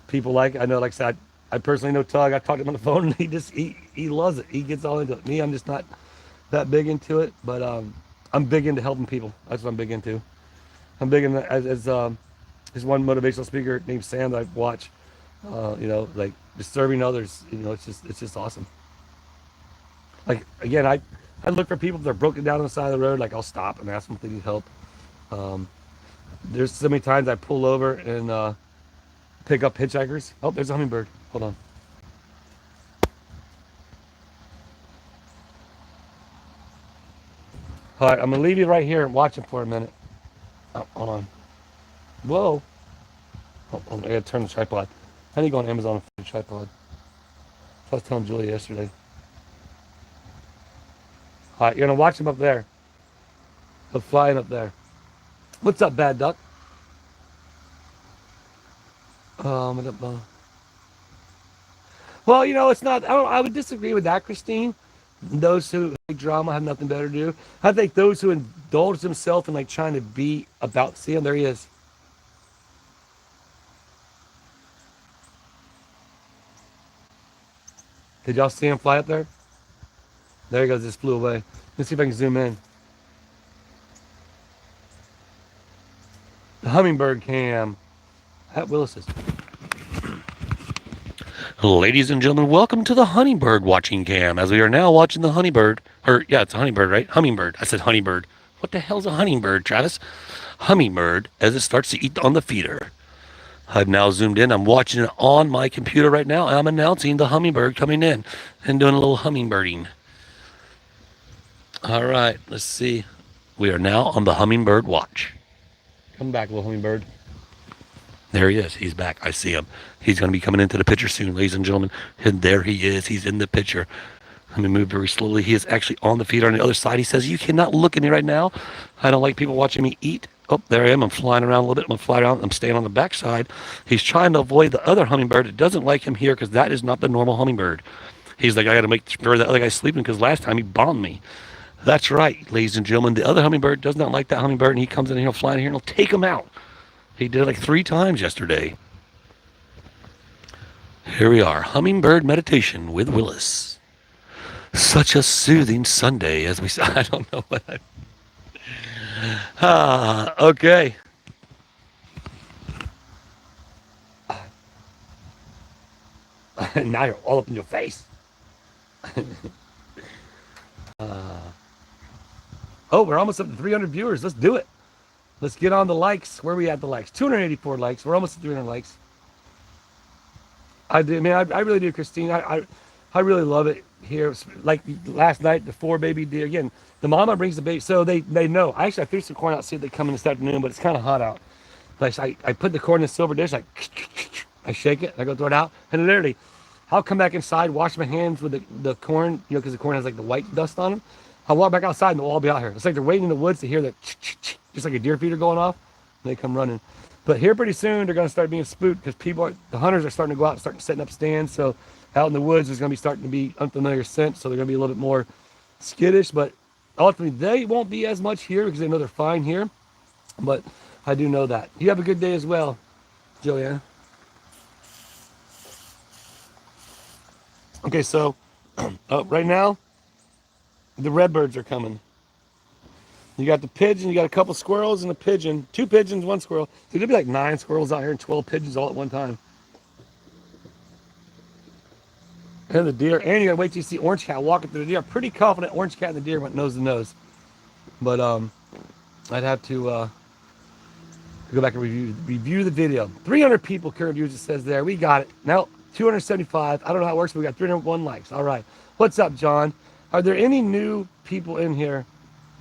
S1: people like it. I know, like I said, I personally know Tug. I talked to him on the phone, and he loves it. He gets all into it. Me, I'm just not that big into it, but I'm big into helping people. That's what I'm big into. I'm big into as one motivational speaker named Sam that I watch. Like just serving others. It's just awesome. Like again, I look for people that are broken down on the side of the road. Like I'll stop and ask them if they need help. There's so many times I pull over and pick up hitchhikers. Oh, there's a hummingbird. Hold on. All right, I'm gonna leave you right here and watch it for a minute. Oh, hold on. Whoa. Oh, I gotta turn the tripod. I need to go on Amazon for the tripod. I was telling Julia yesterday. All right, you're gonna watch them up there. They're flying up there. What's up, Bad Duck? Well, it's not. I would disagree with that, Christine. Those who like drama have nothing better to do. I think those who indulge themselves in like trying to be about. See him? There he is. Did y'all see him fly up there? There he goes. Just flew away. Let's see if I can zoom in. The hummingbird cam at Willis's. Ladies and gentlemen, welcome to the Hummingbird watching cam, as we are now watching the Hummingbird, it's a Hummingbird, right? Hummingbird. I said Hummingbird. What the hell's a Hummingbird, Travis? Hummingbird, as it starts to eat on the feeder. I've now zoomed in. I'm watching it on my computer right now, and I'm announcing the Hummingbird coming in and doing a little hummingbirding. All right, let's see. We are now on the Hummingbird watch. Come back, little Hummingbird. There he is. He's back. I see him. He's going to be coming into the picture soon, ladies and gentlemen. And there he is. He's in the picture. Let me move very slowly. He is actually on the feeder on the other side. He says, you cannot look at me right now. I don't like people watching me eat. Oh, there I am. I'm flying around a little bit. I'm going to fly around. I'm staying on the back side. He's trying to avoid the other hummingbird. It doesn't like him here because that is not the normal hummingbird. He's like, I got to make sure that other guy's sleeping because last time he bombed me. That's right, ladies and gentlemen. The other hummingbird does not like that hummingbird, and he comes in here, he'll fly in here, and he'll take him out. He did it like 3 times yesterday. Here we are, Hummingbird Meditation with Willis. Such a soothing Sunday, as we say. I don't know what okay. Now you're all up in your face. Oh, we're almost up to 300 viewers. Let's do it. Let's get on the likes. Where are we at the likes? 284 likes. We're almost at 300 likes. I really do, Christine. I really love it here. Like last night, the 4 baby deer. Again, the mama brings the baby, so they know. I threw some corn out to see if they come in this afternoon, but it's kind of hot out. But I put the corn in a silver dish. I shake it. I go throw it out, and literally, I'll come back inside, wash my hands with the corn, because the corn has like the white dust on them. I'll walk back outside, and they'll all be out here. It's like they're waiting in the woods to hear the just like a deer feeder going off, and they come running. But here pretty soon, they're going to start being spooked because the hunters are starting to go out and start setting up stands. So out in the woods, there's going to be starting to be unfamiliar scents. So they're going to be a little bit more skittish. But ultimately they won't be as much here because they know they're fine here. But I do know that. You have a good day as well, Joanna. Okay, so right now, the redbirds are coming. You got the pigeon, you got a couple squirrels and a pigeon. 2 pigeons, 1 squirrel. So there'll be like 9 squirrels out here and 12 pigeons all at one time. And the deer. And you gotta wait till you see Orange Cat walking through the deer. I'm pretty confident Orange Cat and the deer went nose to nose. But I'd have to go back and review the video. 300 people current views, it says there. We got it. Now 275. I don't know how it works, but we got 301 likes. All right. What's up, John? Are there any new people in here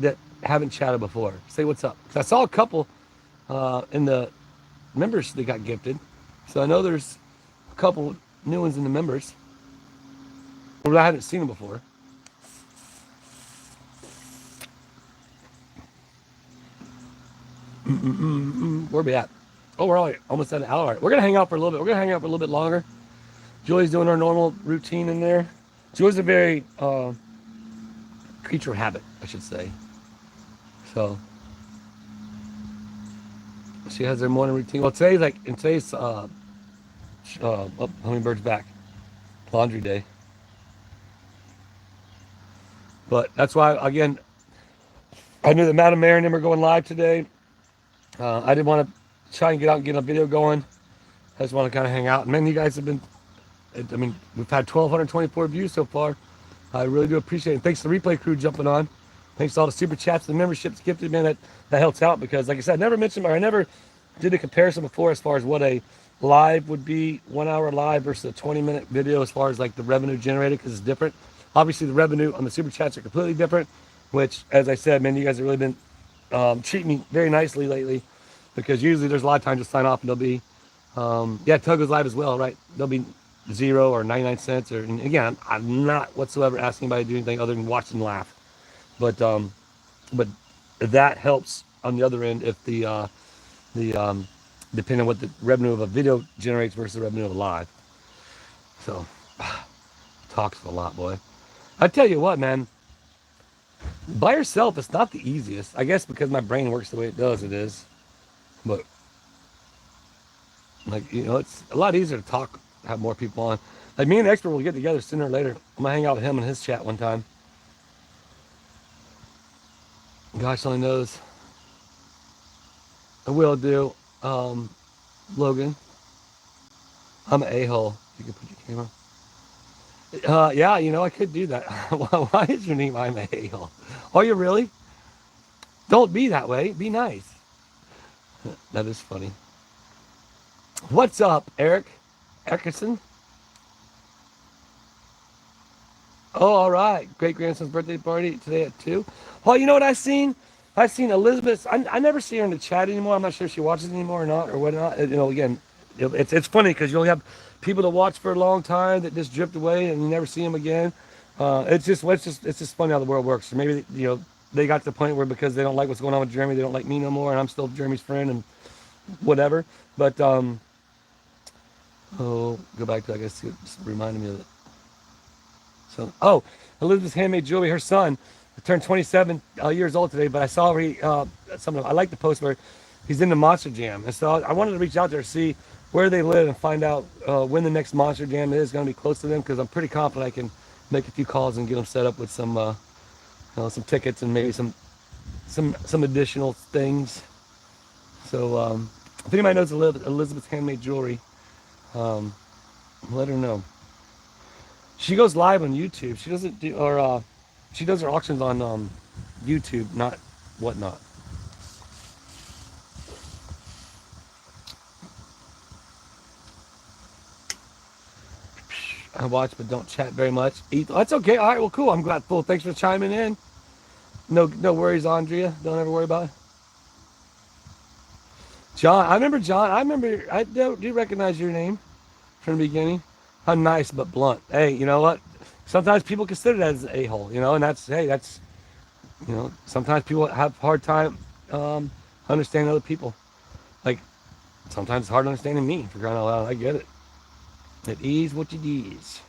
S1: that haven't chatted before? Say what's up. Because I saw a couple in the members that got gifted. So I know there's a couple new ones in the members. But I haven't seen them before. Where we at? Oh, we're almost at an hour. We're going to hang out for a little bit. We're going to hang out for a little bit longer. Julie's doing her normal routine in there. Julie's a very creature of habit, I should say. So she has her morning routine. Well, today's hummingbird's back. Laundry day. But that's why, again, I knew that Madam Mayor and them were going live today. I didn't want to try and get out and get a video going. I just want to kind of hang out. And man, you guys have been, I mean, we've had 1,224 views so far. I really do appreciate it. Thanks to the replay crew jumping on. Thanks to all the super chats, the memberships gifted, man. That helps out because, like I said, I never mentioned, or I never did a comparison before as far as what a live would be, 1 hour live versus a 20-minute video as far as like the revenue generated, because it's different. Obviously, the revenue on the super chats are completely different, which, as I said, man, you guys have really been treating me very nicely lately, because usually there's a lot of times to sign off and they'll be, yeah, Tug was live as well, right? They'll be 0 or 99 cents, or, and again, I'm not whatsoever asking anybody to do anything other than watch and laugh. But that helps on the other end if the depending on what the revenue of a video generates versus the revenue of a live. So talks a lot, boy. I tell you what, man. By yourself, it's not the easiest. I guess because my brain works the way it does, it is. But like, you know, it's a lot easier to talk, have more people on. Like me and Expert will get together sooner or later. I'm gonna hang out with him in his chat one time. Gosh only knows. I will do. Logan. I'm an a-hole. You can put your camera. Yeah, you know, I could do that. Why is your name I'm a a-hole? Are you really? Don't be that way. Be nice. That is funny. What's up, Eric? Eckerson? Oh, all right. Great-grandson's birthday party today at 2. Well, you know what I've seen? I've seen Elizabeth. I never see her in the chat anymore. I'm not sure if she watches anymore or not, or whatnot. You know, again, it's funny because you'll have people that watch for a long time that just drift away and you never see them again. It's just funny how the world works. So maybe, you know, they got to the point where because they don't like what's going on with Jeremy, they don't like me no more, and I'm still Jeremy's friend and whatever. But oh, go back to, I guess, just reminded me of it. So, oh, Elizabeth's handmade jewelry. Her son turned 27 years old today, but I saw I like the post where he's in the Monster Jam, and so I wanted to reach out there to see where they live and find out when the next Monster Jam is going to be close to them, because I'm pretty confident I can make a few calls and get them set up with some, you know, some tickets and maybe some additional things. So if anybody knows Elizabeth's handmade jewelry, let her know. She goes live on YouTube. She doesn't do, or she does her auctions on YouTube, not whatnot. I watch but don't chat very much. That's okay. All right, well, cool. I'm glad. Full. Thanks for chiming in. No worries, Andrea. Don't ever worry about it. John, I remember. I do recognize your name from the beginning. How nice but blunt. Hey, you know what? Sometimes people consider that as an a-hole, you know, and that's, you know, sometimes people have a hard time understanding other people. Like, sometimes it's hard understanding me, for crying out loud. I get it. It is what it is.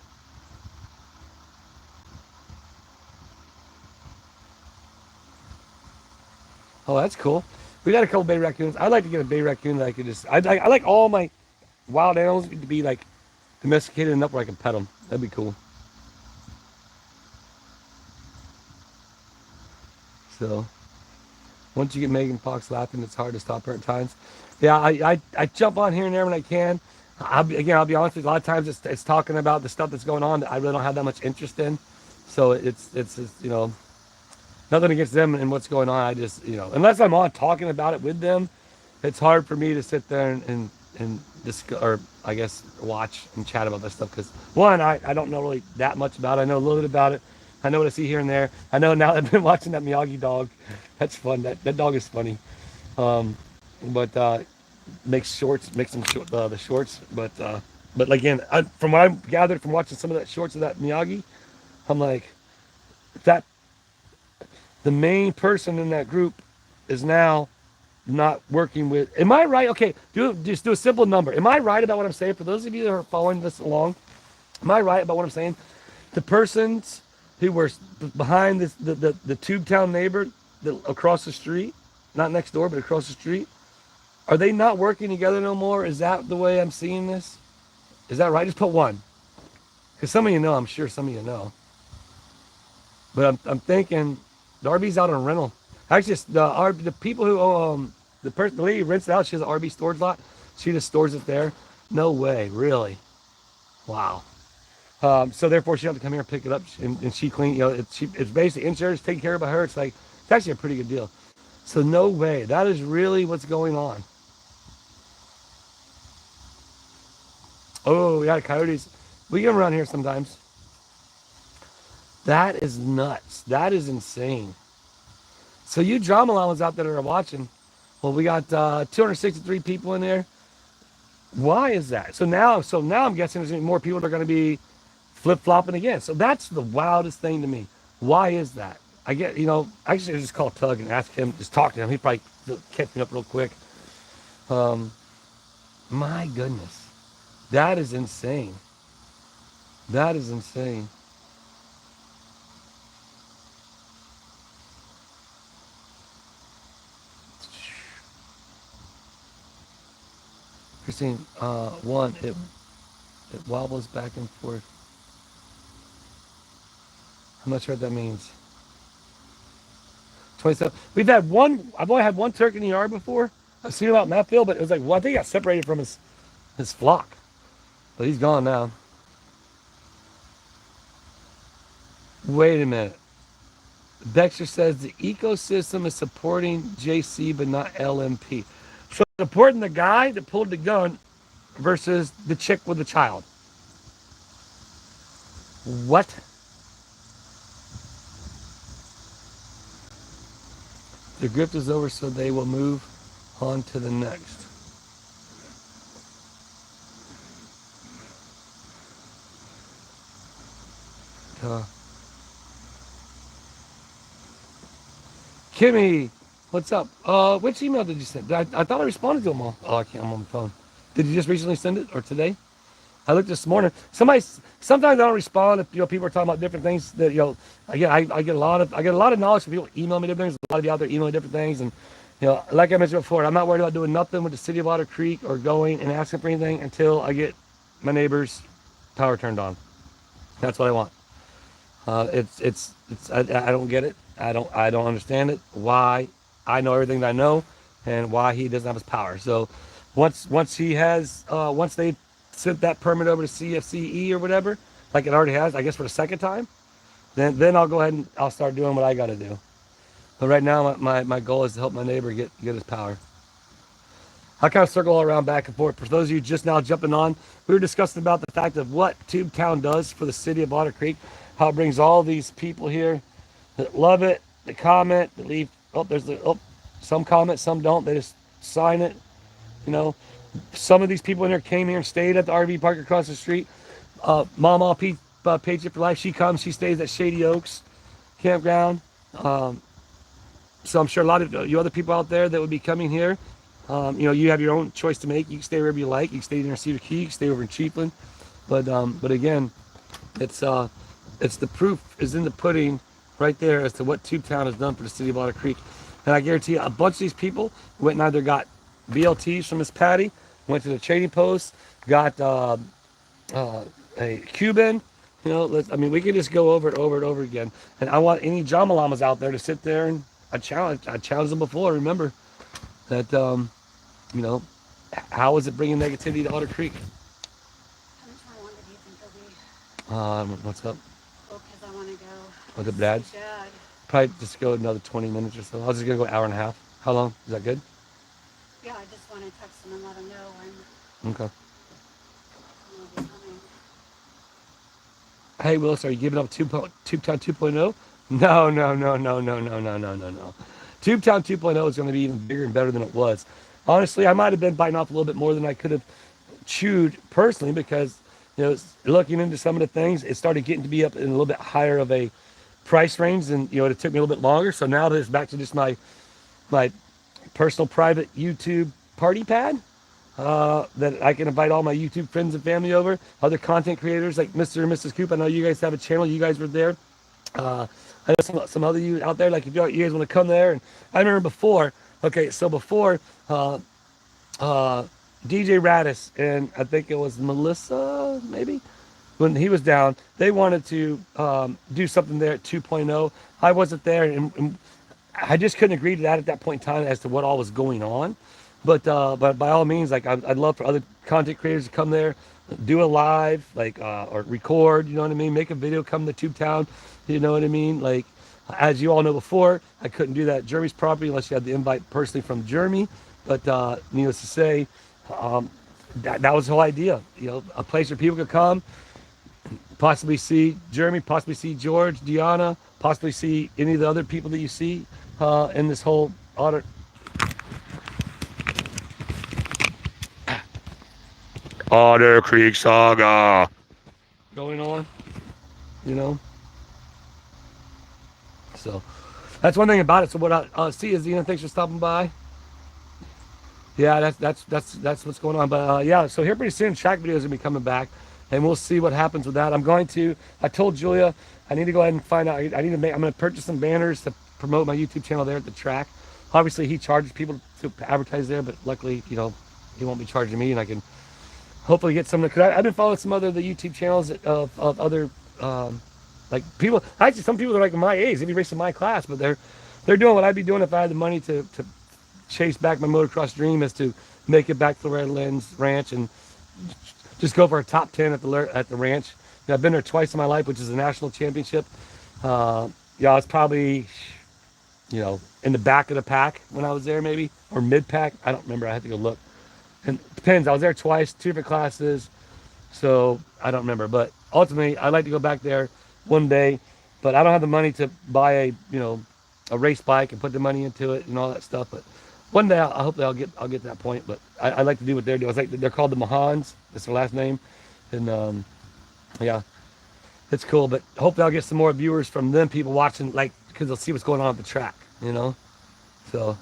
S1: Oh, that's cool. We got a couple bay raccoons. I'd like to get a bay raccoon that I could just. I like all my wild animals to be like domesticated enough where I can pet them. That'd be cool. So once you get Megan Fox laughing, it's hard to stop her at times. Yeah, I jump on here and there when I can. I'll be honest with you. A lot of times it's talking about the stuff that's going on that I really don't have that much interest in. So it's you know, nothing against them and what's going on. I just, you know, unless I'm on talking about it with them, it's hard for me to sit there and discuss, or I guess watch and chat about this stuff. Because one, I don't know really that much about it. I know a little bit about it. I know what I see here and there. I know now I've been watching that Miyagi dog. That's fun. That dog is funny. But makes shorts, makes them the shorts. But again, from what I've gathered from watching some of that shorts of that Miyagi, I'm like, that the main person in that group is now not working with. Am I right? Okay, just do a simple number. Am I right about what I'm saying? For those of you that are following this along, am I right about what I'm saying? The persons who were behind this, the Tubetown neighbor across the street, not next door, but across the street, are they not working together no more? Is that the way I'm seeing this? Is that right? Just put one. Because some of you know, I'm sure some of you know. But I'm thinking the RV's out on rental. Actually, the people who the lady rents it out. She has an RV storage lot. She just stores it there. No way, really? Wow. So therefore, she has to come here and pick it up, and she clean. You know, it's basically insurance taken care of by her. It's like it's actually a pretty good deal. So no way. That is really what's going on. Oh, yeah, coyotes. We get them around here sometimes. That is nuts. That is insane. So you drama llamas out there that are watching, well, we got 263 people in there. Why is that? So now I'm guessing there's gonna be more people that are going to be flip-flopping again. So that's the wildest thing to me. Why is that? I get, you know, I should just call Tug and ask him, just talk to him. He probably catch me up real quick. My goodness. That is insane. That is insane. Christine, one, it wobbles back and forth. I'm not sure what that means. 27. We've had one, I've only had one turkey in the yard before. I've seen him out in that field, but it was like, well, I think he got separated from his flock. But he's gone now. Wait a minute. Dexter says the ecosystem is supporting JC but not LMP. So supporting the guy that pulled the gun versus the chick with the child. What? The grift is over, so they will move on to the next. Kimmy, what's up? Which email did you send? I thought I responded to them all. Oh, I can't. I'm on the phone. Did you just recently send it or today? I looked this morning. Sometimes I don't respond if people are talking about different things. That I get a lot of knowledge from people email me different things. A lot of you out there email me different things, and like I mentioned before, I'm not worried about doing nothing with the city of Otter Creek or going and asking for anything until I get my neighbor's power turned on. That's what I want. I don't get it. I don't understand it. Why? I know everything that I know, and why he doesn't have his power. So once he has once they sent that permit over to CFCE or whatever, like it already has, I guess for the second time, then I'll go ahead and I'll start doing what I got to do. But right now, my goal is to help my neighbor get his power. I kind of circle all around back and forth. For those of you just now jumping on, we were discussing about the fact of what Tubetown does for the city of Otter Creek, how it brings all these people here that love it, that comment, that leave. Some comment, some don't. They just sign it. Some of these people in there came here and stayed at the RV park across the street. Mama Patriot for Life, she comes, she stays at Shady Oaks campground. So I'm sure a lot of you other people out there that would be coming here, you have your own choice to make. You can stay wherever you like. You can stay in Cedar Key, you can stay over in Chiefland. But again, it's the proof is in the pudding right there as to what Tubetown has done for the city of Otter Creek. And I guarantee you, a bunch of these people went and either got BLTs from Miss Patty, went to the trading post, got a Cuban. You know, I mean, we can just go over it over and over again. And I want any Jamalamas out there to sit there and I challenged them before. Remember that, you know, how is it bringing negativity to Otter Creek?
S2: How much more longer do you think they'll be?
S1: What's up?
S2: Well, because I want to go.
S1: With the dads?
S2: Dad.
S1: Probably just go another 20 minutes or so. I was just going to go an hour and a half. How long? Is that good?
S2: Yeah, I just want to text them and let them know when
S1: Okay.
S2: we'll be coming.
S1: Hey, Willis, are you giving up Tubetown 2.0? No. Tubetown 2.0 is going to be even bigger and better than it was. Honestly, I might have been biting off a little bit more than I could have chewed personally because, you know, looking into some of the things, it started getting to be up in a little bit higher of a price range, and you know, it took me a little bit longer. So now that it's back to just my personal private YouTube party pad, that I can invite all my YouTube friends and family over, other content creators like Mr. and Mrs. Coop. I know you guys have a channel. You guys were there. I know some other you out there, like if you guys want to come there. And I remember before, okay, so before, DJ Radis and I think it was Melissa, maybe, when he was down, they wanted to do something there at 2.0. I wasn't there, and I just couldn't agree to that at that point in time as to what all was going on. But by all means, like I'd love for other content creators to come there, do a live, like or record. You know what I mean? Make a video, come to Tubetown. You know what I mean? Like as you all know before, I couldn't do that at Jeremy's property unless you had the invite personally from Jeremy. But needless to say, that was the whole idea. You know, a place where people could come, possibly see Jeremy, possibly see George, Deanna, possibly see any of the other people that you see in this whole Otter Creek saga going on, you know. So that's one thing about it. So what I see is, you know, thanks for stopping by. Yeah, that's what's going on. But yeah, so here pretty soon, track videos gonna be coming back, and we'll see what happens with that. I told Julia I need to go ahead and find out. I'm gonna purchase some banners to promote my YouTube channel there at the track. Obviously, he charges people to advertise there, but luckily, you know, he won't be charging me, and I can hopefully get some. Because I've been following some other the YouTube channels of other like people. Actually, some people are like my age, they'd be racing my class, but they're doing what I'd be doing if I had the money to chase back my motocross dream, is to make it back to the Redlands Ranch and just go for a top 10 at the ranch. You know, I've been there twice in my life, which is a national championship. Yeah, I was probably, you know, in the back of the pack when I was there, maybe, or mid pack. I don't remember. I had to go look. And it depends. I was there twice, 2 different classes, so I don't remember. But ultimately, I'd like to go back there one day, but I don't have the money to buy a race bike and put the money into it and all that stuff. But one day, I hope that I'll get to that point. But I like to do what they're doing. It's like they're called the Mahans. That's their last name, and yeah, it's cool. But hopefully, I'll get some more viewers from them, people watching, like, because they'll see what's going on at the track, you know. So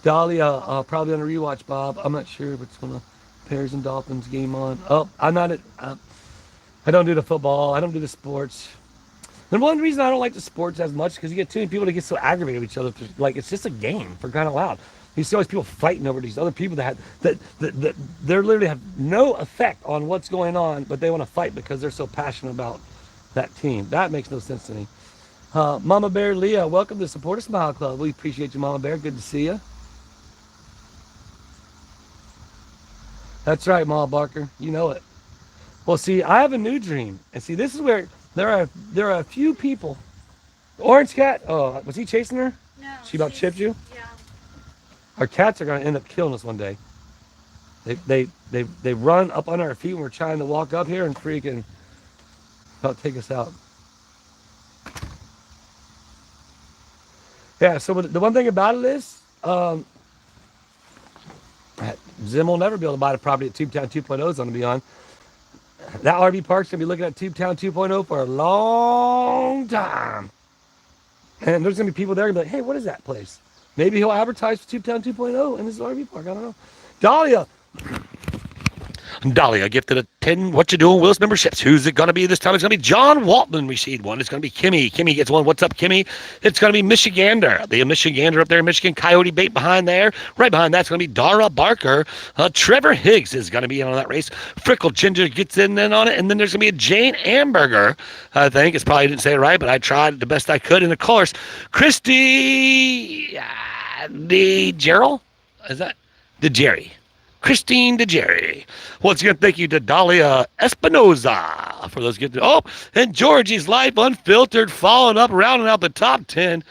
S1: Dahlia, probably on a rewatch, Bob. I'm not sure if it's when the Bears and Dolphins game on. Oh, I'm not at. I don't do the football. I don't do the sports. And one reason I don't like the sports as much is because you get too many people that get so aggravated with each other. Like, it's just a game, for crying out loud. You see all these people fighting over these other people that they literally have no effect on what's going on, but they want to fight because they're so passionate about that team. That makes no sense to me. Mama Bear Leah, welcome to Supporter Smile Club. We appreciate you, Mama Bear. Good to see you. That's right, Ma Barker. You know it. Well, see, I have a new dream. And see, this is where there are a few people. Orange Cat, oh, was he chasing her?
S2: No.
S1: She about chipped you?
S2: Yeah.
S1: Our cats are going to end up killing us one day. They run up on our feet when we're trying to walk up here and freaking about take us out. Yeah, so the one thing about it is, Zim will never be able to buy the property that Tubetown 2.0 is going to be on. That RV park's going to be looking at Tubetown 2.0 for a long time. And there's going to be people there going to be like, hey, what is that place? Maybe he'll advertise for Tubetown 2.0 in his RV park. I don't know. Dahlia, Dahlia gifted a 10 What You Doing Willis memberships. Who's it going to be this time? It's going to be John Waltman received one. It's going to be Kimmy. Kimmy gets one. What's up, Kimmy? It's going to be Michigander. The Michigander up there in Michigan. Coyote Bait behind there. Right behind that's going to be Dara Barker. Trevor Higgs is going to be in on that race. Frickle Ginger gets in on it. And then there's going to be a Jane Amberger. I think. It's probably didn't say it right, but I tried the best I could. And of course, Christy DeGerald? Is that DeJerry? Christine DeJerry. Once again, thank you to Dahlia Espinoza for those gifts. Oh, and Georgie's Life Unfiltered following up, rounding out the top 10.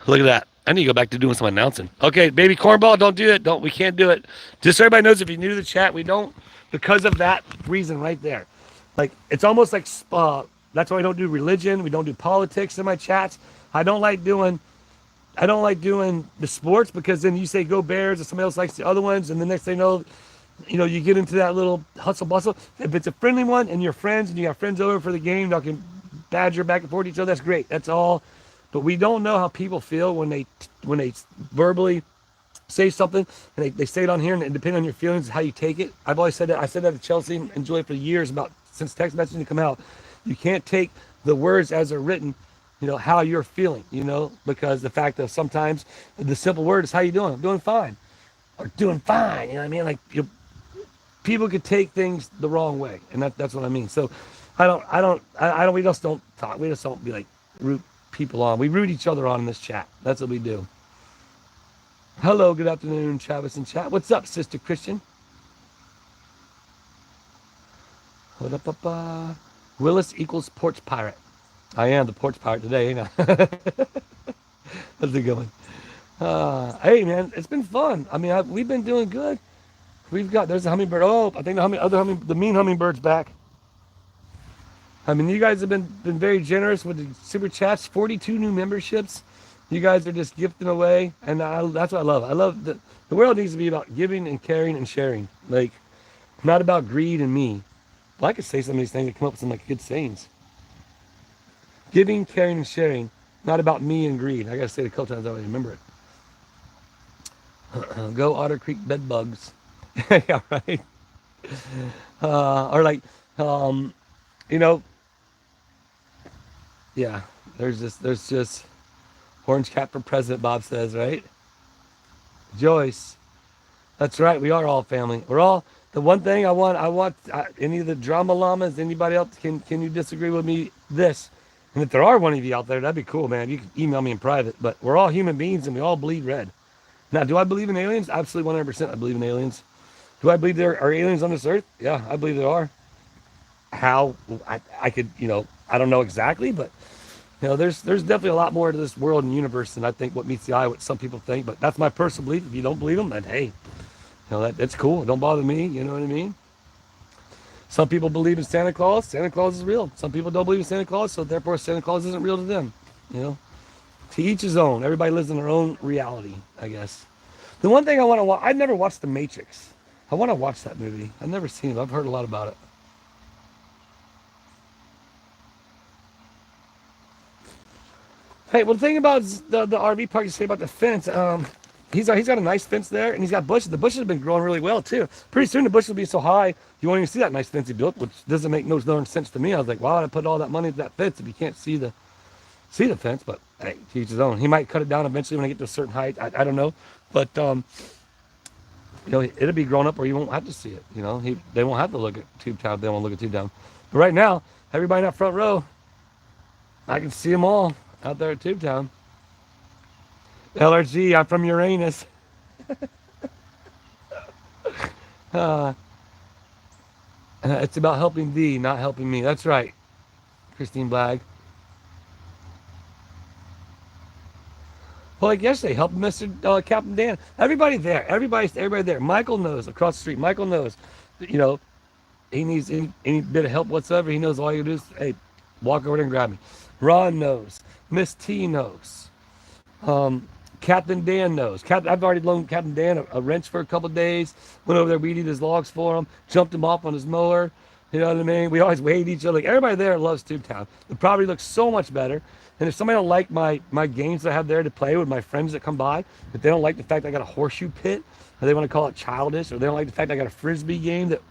S1: Look at that. I need to go back to doing some announcing. Okay, baby cornball, don't do it. We can't do it. Just so everybody knows, if you're new to the chat, we don't, because of that reason right there. Like, it's almost like, that's why we don't do religion. We don't do politics in my chats. I don't like doing the sports, because then you say go Bears and somebody else likes the other ones, and the next thing you know, you get into that little hustle bustle. If it's a friendly one and you're friends and you got friends over for the game, y'all can badger back and forth each other, that's great. That's all. But we don't know how people feel when they verbally say something and they say it on here, and depending on your feelings, how you take it. I've always said that. I said that to Chelsea and Joy for years, since text messaging come out. You can't take the words as they're written, you know, how you're feeling, you know, because the fact that sometimes the simple word is, how you doing? I'm doing fine. Or doing fine. You know what I mean? Like, people could take things the wrong way. And that's what I mean. So we just don't talk. We just don't be like root people on. We root each other on in this chat. That's what we do. Hello, good afternoon, Travis in chat. What's up, Sister Christian? What up, Willis equals porch pirate. I am the porch pirate today, ain't I? How's it going? Hey, man, it's been fun. I mean, we've been doing good. There's a hummingbird. Oh, I think the mean hummingbird's back. I mean, you guys have been very generous with the super chats. 42 new memberships. You guys are just gifting away, and that's what I love. I love the world needs to be about giving and caring and sharing. Like, not about greed and me. Well, I could say some of these things and come up with some like good sayings. Giving, caring, and sharing, not about me and greed. I gotta say it a couple times, I don't remember it. Go Otter Creek bed bugs. Yeah, right. Or like, you know, yeah. There's just orange cap for president. Bob says, right? Joyce, that's right. We are all family. We're all. The one thing I want any of the drama llamas, anybody else, can you disagree with me? This. And if there are one of you out there, that'd be cool, man. You can email me in private. But we're all human beings, and we all bleed red. Now, do I believe in aliens? Absolutely, 100%. I believe in aliens. Do I believe there are aliens on this earth? Yeah, I believe there are. How? I could, you know, I don't know exactly, but, you know, there's definitely a lot more to this world and universe than I think what meets the eye, what some people think. But that's my personal belief. If you don't believe them, then hey, you know, that's cool. It don't bother me. You know what I mean? Some people believe in Santa Claus. Santa Claus is real. Some people don't believe in Santa Claus, so therefore Santa Claus isn't real to them. You know, to each his own. Everybody lives in their own reality, I guess. The one thing I want to watch, I've never watched The Matrix. I want to watch that movie. I've never seen it. I've heard a lot about it. Hey, well, the thing about the RV park, you say about the fence, he's got a nice fence there, and he's got bushes. The bushes have been growing really well, too. Pretty soon the bushes will be so high, you won't even see that nice fence he built, which doesn't make no darn sense to me. I was like, why would I put all that money into that fence if you can't see the fence? But hey, to each his own. He might cut it down eventually when I get to a certain height. I don't know. But, you know, it'll be grown up where you won't have to see it. You know, they won't have to look at Tube Town. They won't look at Tube Town. But right now, everybody in that front row, I can see them all out there at Tube Town. LRG, I'm from Uranus. It's about helping thee, not helping me. That's right, Christine Blagg. Well, like yesterday, helping Mr. Captain Dan. Everybody there. Everybody there. Michael knows across the street. Michael knows. You know, he needs any bit of help whatsoever. He knows all you do is, hey, walk over there and grab me. Ron knows. Miss T knows. Captain Dan knows. I've already loaned Captain Dan a wrench for a couple of days. Went over there, weeded his logs for him. Jumped him off on his mower. You know what I mean? We always wave each other. Like, everybody there loves Tubetown. The property looks so much better. And if somebody don't like my games that I have there to play with my friends that come by, if they don't like the fact I got a horseshoe pit, or they want to call it childish, or they don't like the fact I got a frisbee game that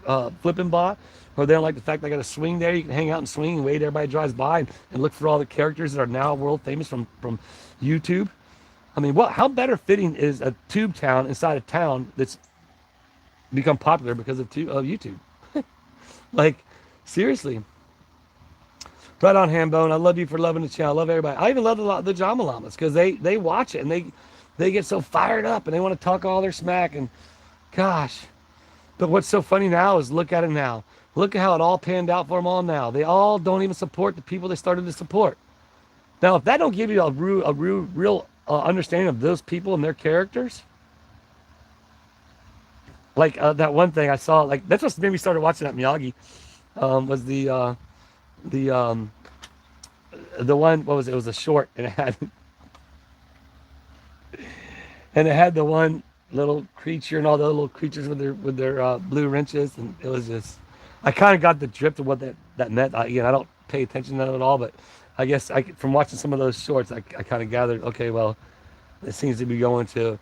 S1: Flippin' bought, or they don't like the fact I got a swing there, you can hang out and swing and wait. Everybody drives by and look for all the characters that are now world famous from YouTube. I mean, what? How better fitting is a tube town inside a town that's become popular because of YouTube? Like, seriously. Right on, Hambone. I love you for loving the channel. I love everybody. I even love the Jama Llamas because they watch it and they get so fired up and they want to talk all their smack. And gosh, but what's so funny now is look at it now. Look at how it all panned out for them all now. They all don't even support the people they started to support. Now, if that don't give you a real understanding of those people and their characters, like that one thing I saw, like that's what made me started watching that Miyagi, was the one, what was it? It was a short, and it had the one little creature and all the little creatures with their blue wrenches, and it was just, I kind of got the drift of what that meant. Again, I don't pay attention to it at all, but I guess from watching some of those shorts, I kind of gathered, okay, well, it seems to be going to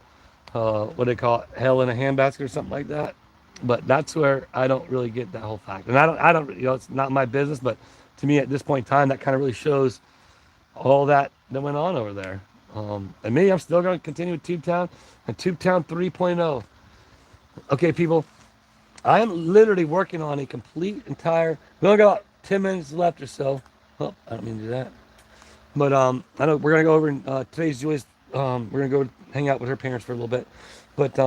S1: what they call it, hell in a handbasket or something like that. But that's where I don't really get that whole fact, and I don't, it's not my business, but to me at this point in time, that kind of really shows all that went on over there. And me, I'm still going to continue with Tubetown and Tubetown 3.0. Okay, people, I am literally working on a complete entire. We only got about 10 minutes left or so. Oh, I don't mean to do that. But I know we're gonna go over and today's Julia's. We're gonna go hang out with her parents for a little bit. But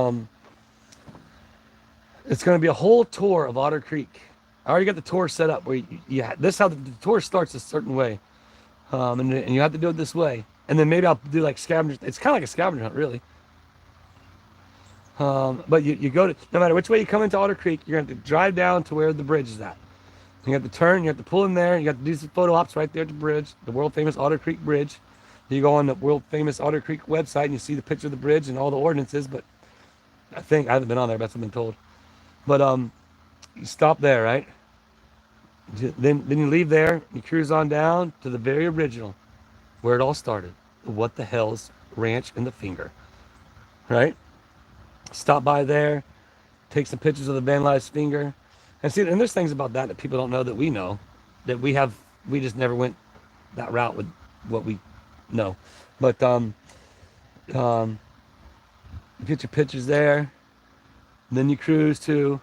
S1: it's gonna be a whole tour of Otter Creek. I already got the tour set up where this is how the tour starts a certain way, and you have to do it this way. And then maybe I'll do like scavenger. It's kind of like a scavenger hunt, really. But you go to, no matter which way you come into Otter Creek, you're going to have to drive down to where the bridge is at. You have to turn, you have to pull in there, you have to do some photo ops right there at the bridge, the world famous Otter Creek Bridge. You go on the world famous Otter Creek website and you see the picture of the bridge and all the ordinances, but I haven't been on there, but that's what I've been told. But you stop there, right? Then you leave there, you cruise on down to the very original, where it all started. What the hell's Ranch in the Finger, right? Stop by there, take some pictures of the vandalized finger. And see, and there's things about that people don't know that we know, that we just never went that route with what we know. But you get your pictures there, then you cruise to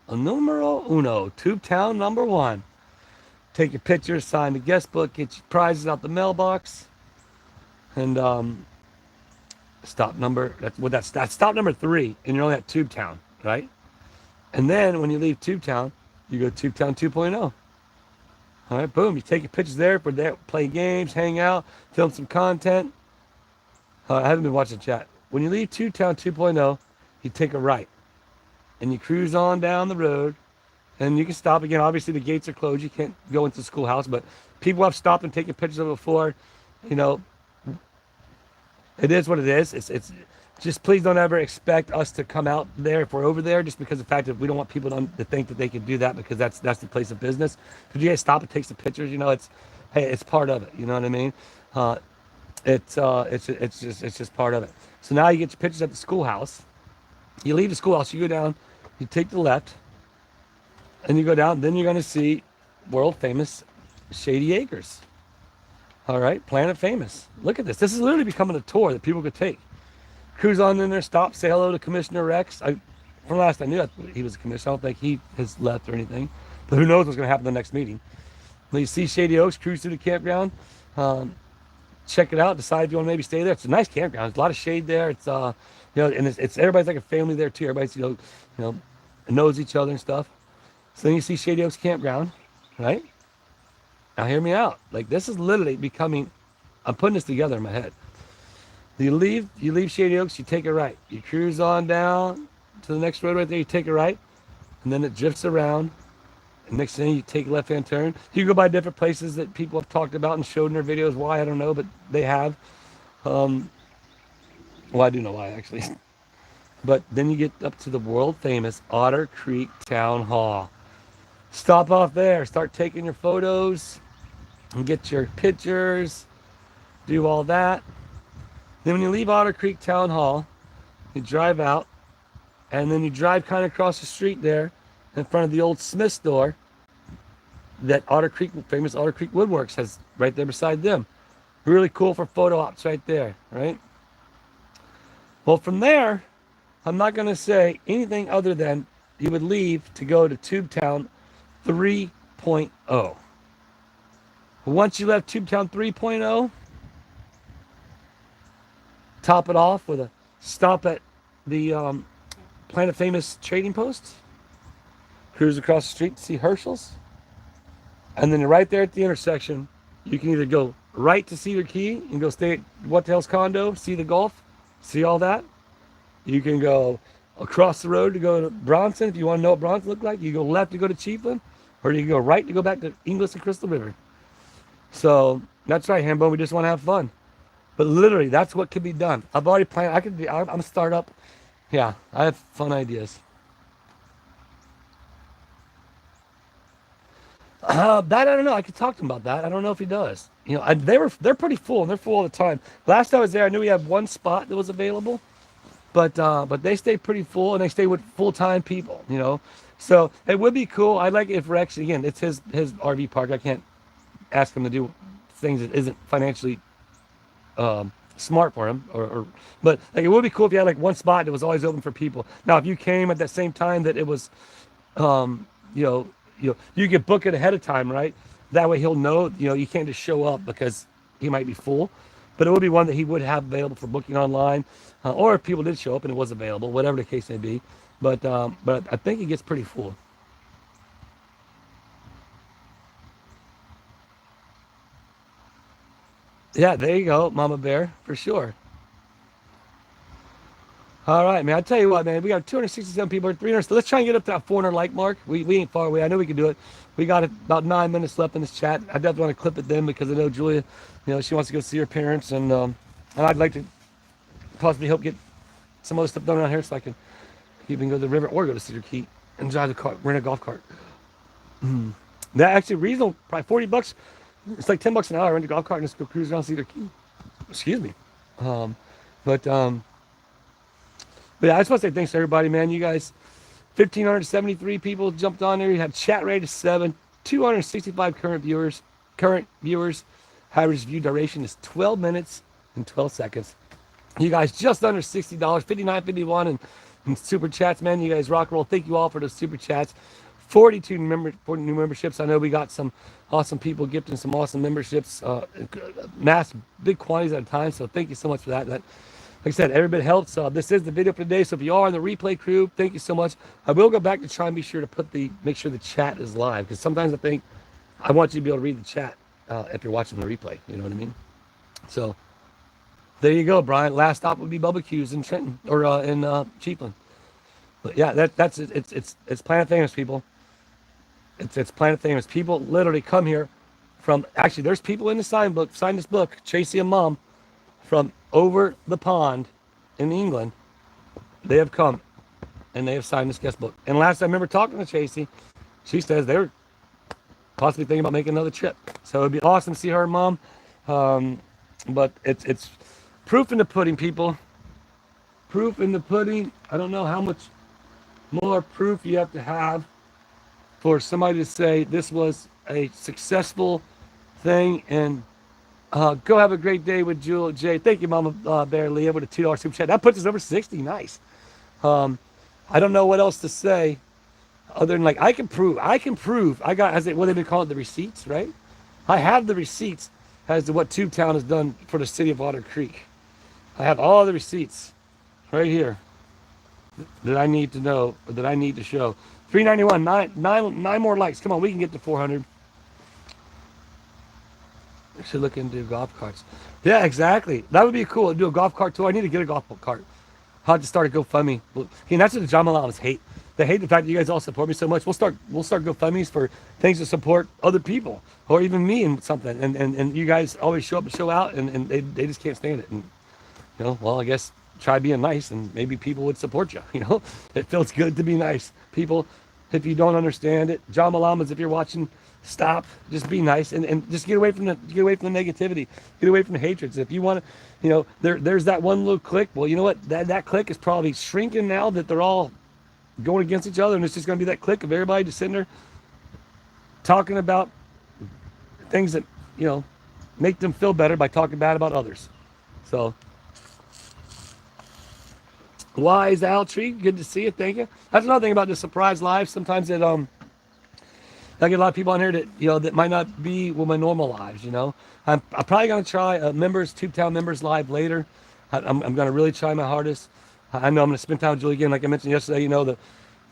S1: a numero uno, Tubetown number 1. Take your pictures, sign the guest book, get your prizes out the mailbox, and that's stop number 3, and you're only at Tubetown, right? And then when you leave Tubetown, you go to Tubetown 2.0. All right, boom. You take your pictures there, play games, hang out, film some content. I haven't been watching the chat. When you leave Tubetown 2.0, you take a right, and you cruise on down the road, and you can stop again. Obviously, the gates are closed. You can't go into the schoolhouse, but people have stopped and taken pictures of it before. You know, it is what it is. It's just please don't ever expect us to come out there if we're over there, just because of the fact that we don't want people to think that they can do that, because that's the place of business. If you guys stop and take some pictures, you know, it's part of it. You know what I mean? It's just part of it. So now you get your pictures at the schoolhouse. You leave the schoolhouse, you go down, you take the left, and you go down. Then you're going to see world famous Shady Acres. All right, Planet Famous. Look at this. This is literally becoming a tour that people could take. Cruise on in there, stop, say hello to Commissioner Rex. From last I knew, he was a commissioner. I don't think he has left or anything. But who knows what's going to happen in the next meeting. When you see Shady Oaks, cruise through the campground. Check it out. Decide if you want to maybe stay there. It's a nice campground. There's a lot of shade there. It's and it's everybody's like a family there too. Everybody's knows each other and stuff. So then you see Shady Oaks Campground, right? Now hear me out. Like, this is literally becoming, I'm putting this together in my head. You leave Shady Oaks, you take a right. You cruise on down to the next road right there, you take a right, and then it drifts around. And next thing you take a left-hand turn. You go by different places that people have talked about and showed in their videos. Why, I don't know, but they have. Well, I do know why, actually. But then you get up to the world famous Otter Creek Town Hall. Stop off there, start taking your photos, and get your pictures, do all that. Then when you leave Otter Creek Town Hall, you drive out, and then you drive kind of across the street there in front of the old Smith store that Otter Creek, famous Otter Creek Woodworks has right there beside them. Really cool for photo ops right there, right? Well, from there, I'm not going to say anything other than you would leave to go to Tubetown 3.0. Once you left Tubetown 3.0, top it off with a stop at the Planet Famous Trading Post. Cruise across the street to see Herschel's. And then right there at the intersection, you can either go right to Cedar Key and go stay at What the Hell's condo, see the Gulf, see all that. You can go across the road to go to Bronson if you want to know what Bronson looked like. You go left to go to Chiefland, or you can go right to go back to Inglis and Crystal River. So that's right, Hambone. We just want to have fun. But literally, that's what could be done. I've already planned. I'm a startup. Yeah, I have fun ideas. That I don't know. I could talk to him about that. I don't know if he does. You know, they're pretty full, and they're full all the time. Last time I was there, I knew we had one spot that was available, but they stay pretty full, and they stay with full-time people. You know, so it would be cool. I'd like it if Rex, again, it's his RV park. I can't ask him to do things that isn't financially smart for him, but like, it would be cool if you had like one spot that was always open for people. Now, if you came at that same time that it was, you know, you could book it ahead of time, right? That way he'll know, you know, you can't just show up because he might be full. But it would be one that he would have available for booking online, or if people did show up and it was available, whatever the case may be. But I think it gets pretty full. Yeah, there you go, Mama Bear, for sure. All right, man. I tell you what, man. We got 267 people, 300. So let's try and get up to that 400 like mark. We ain't far away. I know we can do it. We got about 9 minutes left in this chat. I definitely want to clip it then because I know Julia, you know, she wants to go see her parents, and I'd like to possibly help get some other stuff done around here so I can even go to the river or go to Cedar Key and drive the car, rent a golf cart. That actually reasonable, probably $40. It's like $10 an hour. Rent a golf cart and just go cruise around Cedar Key. Excuse me. But yeah, I just want to say thanks to everybody, man. You guys, 1,573 people jumped on there. You had chat rate of 7, 265 current viewers. Average view duration is 12 minutes and 12 seconds. You guys just under $60, 59.51 in super chats, man. You guys rock and roll. Thank you all for those super chats. 40 new memberships. I know we got some awesome people gifting some awesome memberships, mass big quantities at a time. So thank you so much for that. Like I said, every bit helps. This is the video for today. So if you are in the replay crew, thank you so much. I will go back to try and be sure to make sure the chat is live, because sometimes I think I want you to be able to read the chat if you're watching the replay. You know what I mean? So there you go, Brian. Last stop would be Bubba Q's in Trenton or in Chiefland. But yeah, that's it. It's Planet Famous, people. It's Planet Famous. People literally come here from. Actually, there's people in the sign this book, Tracy and Mom, from over the pond in England. They have come and they have signed this guest book. And last I remember talking to Tracy, she says they were possibly thinking about making another trip. So it'd be awesome to see her and Mom. But it's proof in the pudding, people. Proof in the pudding. I don't know how much more proof you have to have for somebody to say this was a successful thing. And go have a great day with Jewel J. Thank you, Mama Bear Leah, with a $2 super chat. That puts us over 60. Nice. I don't know what else to say other than, like, I can prove. I got, as what they've been calling the receipts, right? I have the receipts as to what Tubetown has done for the city of Otter Creek. I have all the receipts right here that I need to know, or that I need to show. 391, nine more likes. Come on, we can get to 400. I should look into golf carts. Yeah, exactly. That would be cool. Do a golf cart tour. I need to get a golf cart. I'll have to start a GoFundMe. And that's what the John Malams hate. They hate the fact that you guys all support me so much. We'll start GoFundMes for things to support other people, or even me in something. And you guys always show up and show out, and they just can't stand it. And you know, well, I guess try being nice, and maybe people would support you. You know, it feels good to be nice. People if you don't understand it. John Malamas, if you're watching, stop. Just be nice and just get away from the negativity. Get away from the hatreds. If you want to, there's that one little clique. Well, you know what? That clique is probably shrinking now that they're all going against each other, and it's just going to be that clique of everybody just sitting there talking about things that make them feel better by talking bad about others. So, Wise Owl Tree, good to see you. Thank you. That's another thing about the surprise live. Sometimes it I get a lot of people on here that that might not be with my normal lives. I'm probably gonna try members, Tubetown members live later. I'm gonna really try my hardest. I know I'm gonna spend time with Julie again, like I mentioned yesterday.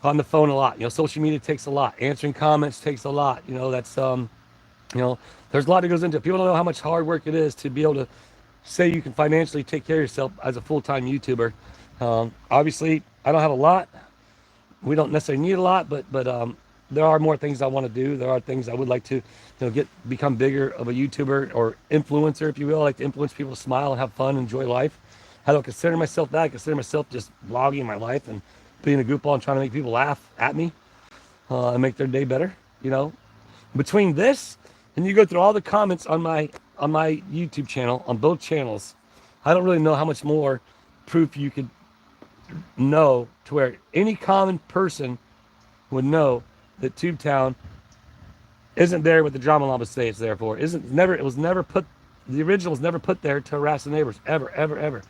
S1: On the phone a lot. Social media takes a lot. Answering comments takes a lot. That's there's a lot that goes into it. People don't know how much hard work it is to be able to say you can financially take care of yourself as a full-time YouTuber. Obviously, I don't have a lot. We don't necessarily need a lot, but there are more things I want to do. There are things I would like to, become bigger of a YouTuber or influencer, if you will. I like to influence people to smile and have fun, enjoy life. I don't consider myself that. I consider myself just vlogging my life and being a goofball and trying to make people laugh at me and make their day better. Between this and you go through all the comments on my YouTube channel, on both channels, I don't really know how much more proof you could know to where any common person would know that Tubetown isn't there what the drama llamas say it's there for. The original was never put there to harass the neighbors, ever, ever, ever.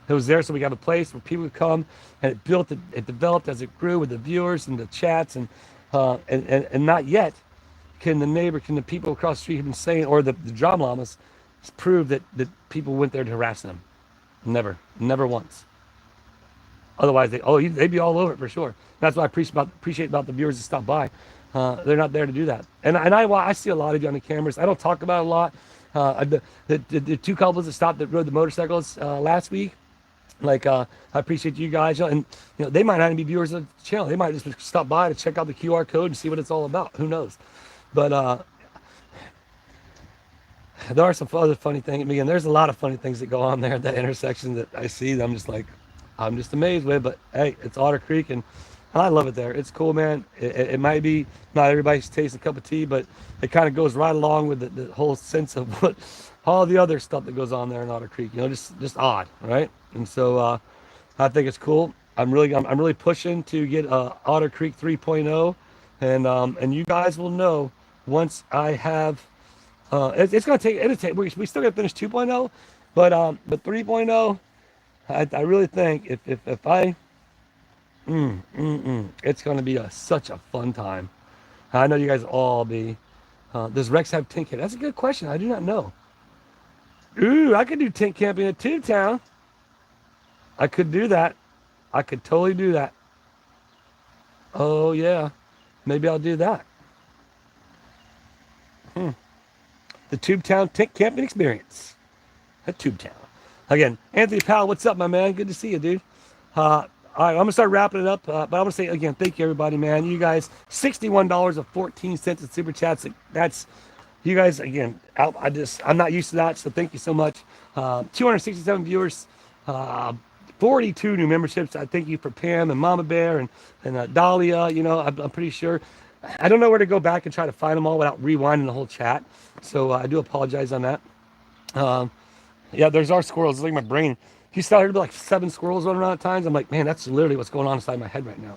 S1: It was there so we have a place where people would come, and it developed as it grew with the viewers and the chats, and not yet can the people across the street have been saying, or the drama llamas prove that people went there to harass them. Never once. Otherwise, they'd be all over it for sure. That's what I appreciate about the viewers that stop by. They're not there to do that. And I see a lot of you on the cameras. I don't talk about it a lot. The two couples that stopped that rode the motorcycles last week, I appreciate you guys. And they might not even be viewers of the channel. They might just stop by to check out the QR code and see what it's all about. Who knows? But there are some other funny things. Again, there's a lot of funny things that go on there at that intersection that I see that I'm just amazed with. But hey, it's Otter Creek, and I love it there. It's cool, man. It might be not everybody's taste a cup of tea, but it kind of goes right along with the whole sense of what all the other stuff that goes on there in Otter Creek. Just odd, right? And so I think it's cool. I'm really pushing to get Otter Creek 3.0, and you guys will know once I have. It's gonna take. We still gotta finish 2.0, but 3.0. I really think if I. It's gonna be such a fun time. I know you guys will all be. Does Rex have tent camping? That's a good question. I do not know. Ooh, I could do tent camping at Tubetown. I could do that. I could totally do that. Oh yeah, maybe I'll do that. The Tubetown tent camping experience at Tubetown. Again, Anthony Powell, what's up, my man? Good to see you, dude. All right, I'm gonna start wrapping it up, but I want to say again, thank you, everybody, man. You guys, $61.14 in super chats. That's you guys again. I'm not used to that, so thank you so much. 267 viewers, 42 new memberships. I thank you for Pam and Mama Bear and Dahlia. I'm pretty sure. I don't know where to go back and try to find them all without rewinding the whole chat. So I do apologize on that. Yeah, there's our squirrels. It's like my brain. You still heard like 7 squirrels running around at times. I'm like, man, that's literally what's going on inside my head right now.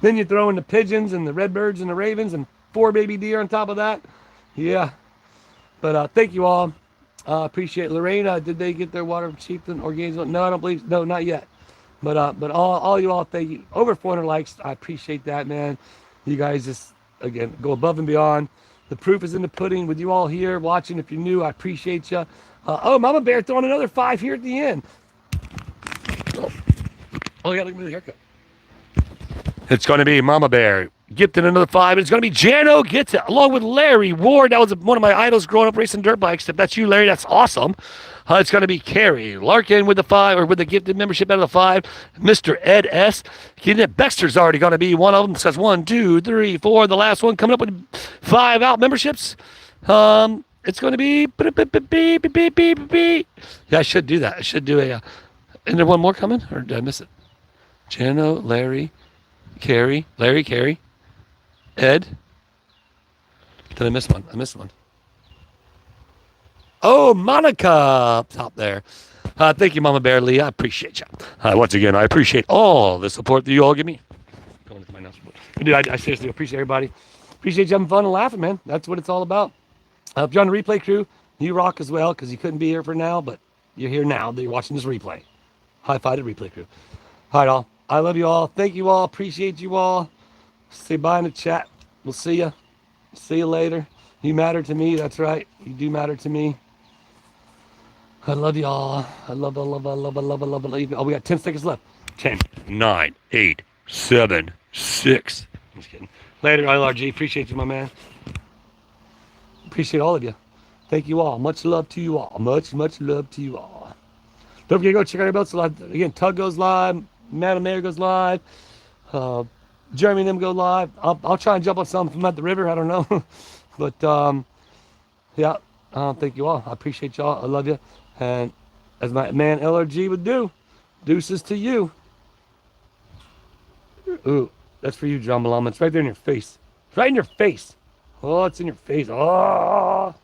S1: Then you throw in the pigeons and the redbirds and the ravens and 4 baby deer on top of that. Yeah. But thank you all. Appreciate it. Lorena, did they get their water from Chieftain or Gainesville? No, I don't believe. No, not yet. But all you all, thank you. Over 400 likes. I appreciate that, man. You guys just, again, go above and beyond. The proof is in the pudding with you all here watching. If you're new, I appreciate you. Mama Bear throwing another 5 here at the end. Oh yeah, look at me the haircut. It's going to be Mama Bear gifted another 5. It's going to be Jano gets it along with Larry Ward. That was one of my idols growing up racing dirt bikes. If that's you, Larry, that's awesome. It's going to be Carrie Larkin with the 5, or with the gifted membership out of the 5. Mr. Ed S. Baxter's already going to be one of them. It says 1, 2, 3, 4. The last one coming up with 5 out memberships. It's going to be. Yeah, I should do that. I should do a. Isn't there one more coming, or did I miss it? Jano, Larry, Carrie, Ed. Did I miss one? I missed one. Oh, Monica up top there. Thank you, Mama Bear Lee. I appreciate you. Once again, I appreciate all the support that you all give me. Going into my notes. Dude, I seriously appreciate everybody. Appreciate you having fun and laughing, man. That's what it's all about. If you're on the replay crew, you rock as well because you couldn't be here for now, but you're here now that you're watching this replay. High five to replay crew. All right, all. I love you all. Thank you all. Appreciate you all. Say bye in the chat. We'll see you. See you later. You matter to me. That's right. You do matter to me. I love you all. I love you. Oh, we got 10 seconds left. 10, 9, 8, 7, 6. I'm just kidding. Later, ILRG. Appreciate you, my man. Appreciate all of you. Thank you all. Much love to you all. Much love to you all. Don't forget to go check out our belts. Again, Tug goes live. Madam Mayor goes live. Jeremy and them go live. I'll try and jump on something from at the river. I don't know. But, yeah. Thank you all. I appreciate y'all. I love you. And as my man LRG would do, deuces to you. Ooh, that's for you, John Malama. It's right there in your face. It's right in your face. Oh, it's in your face. Oh.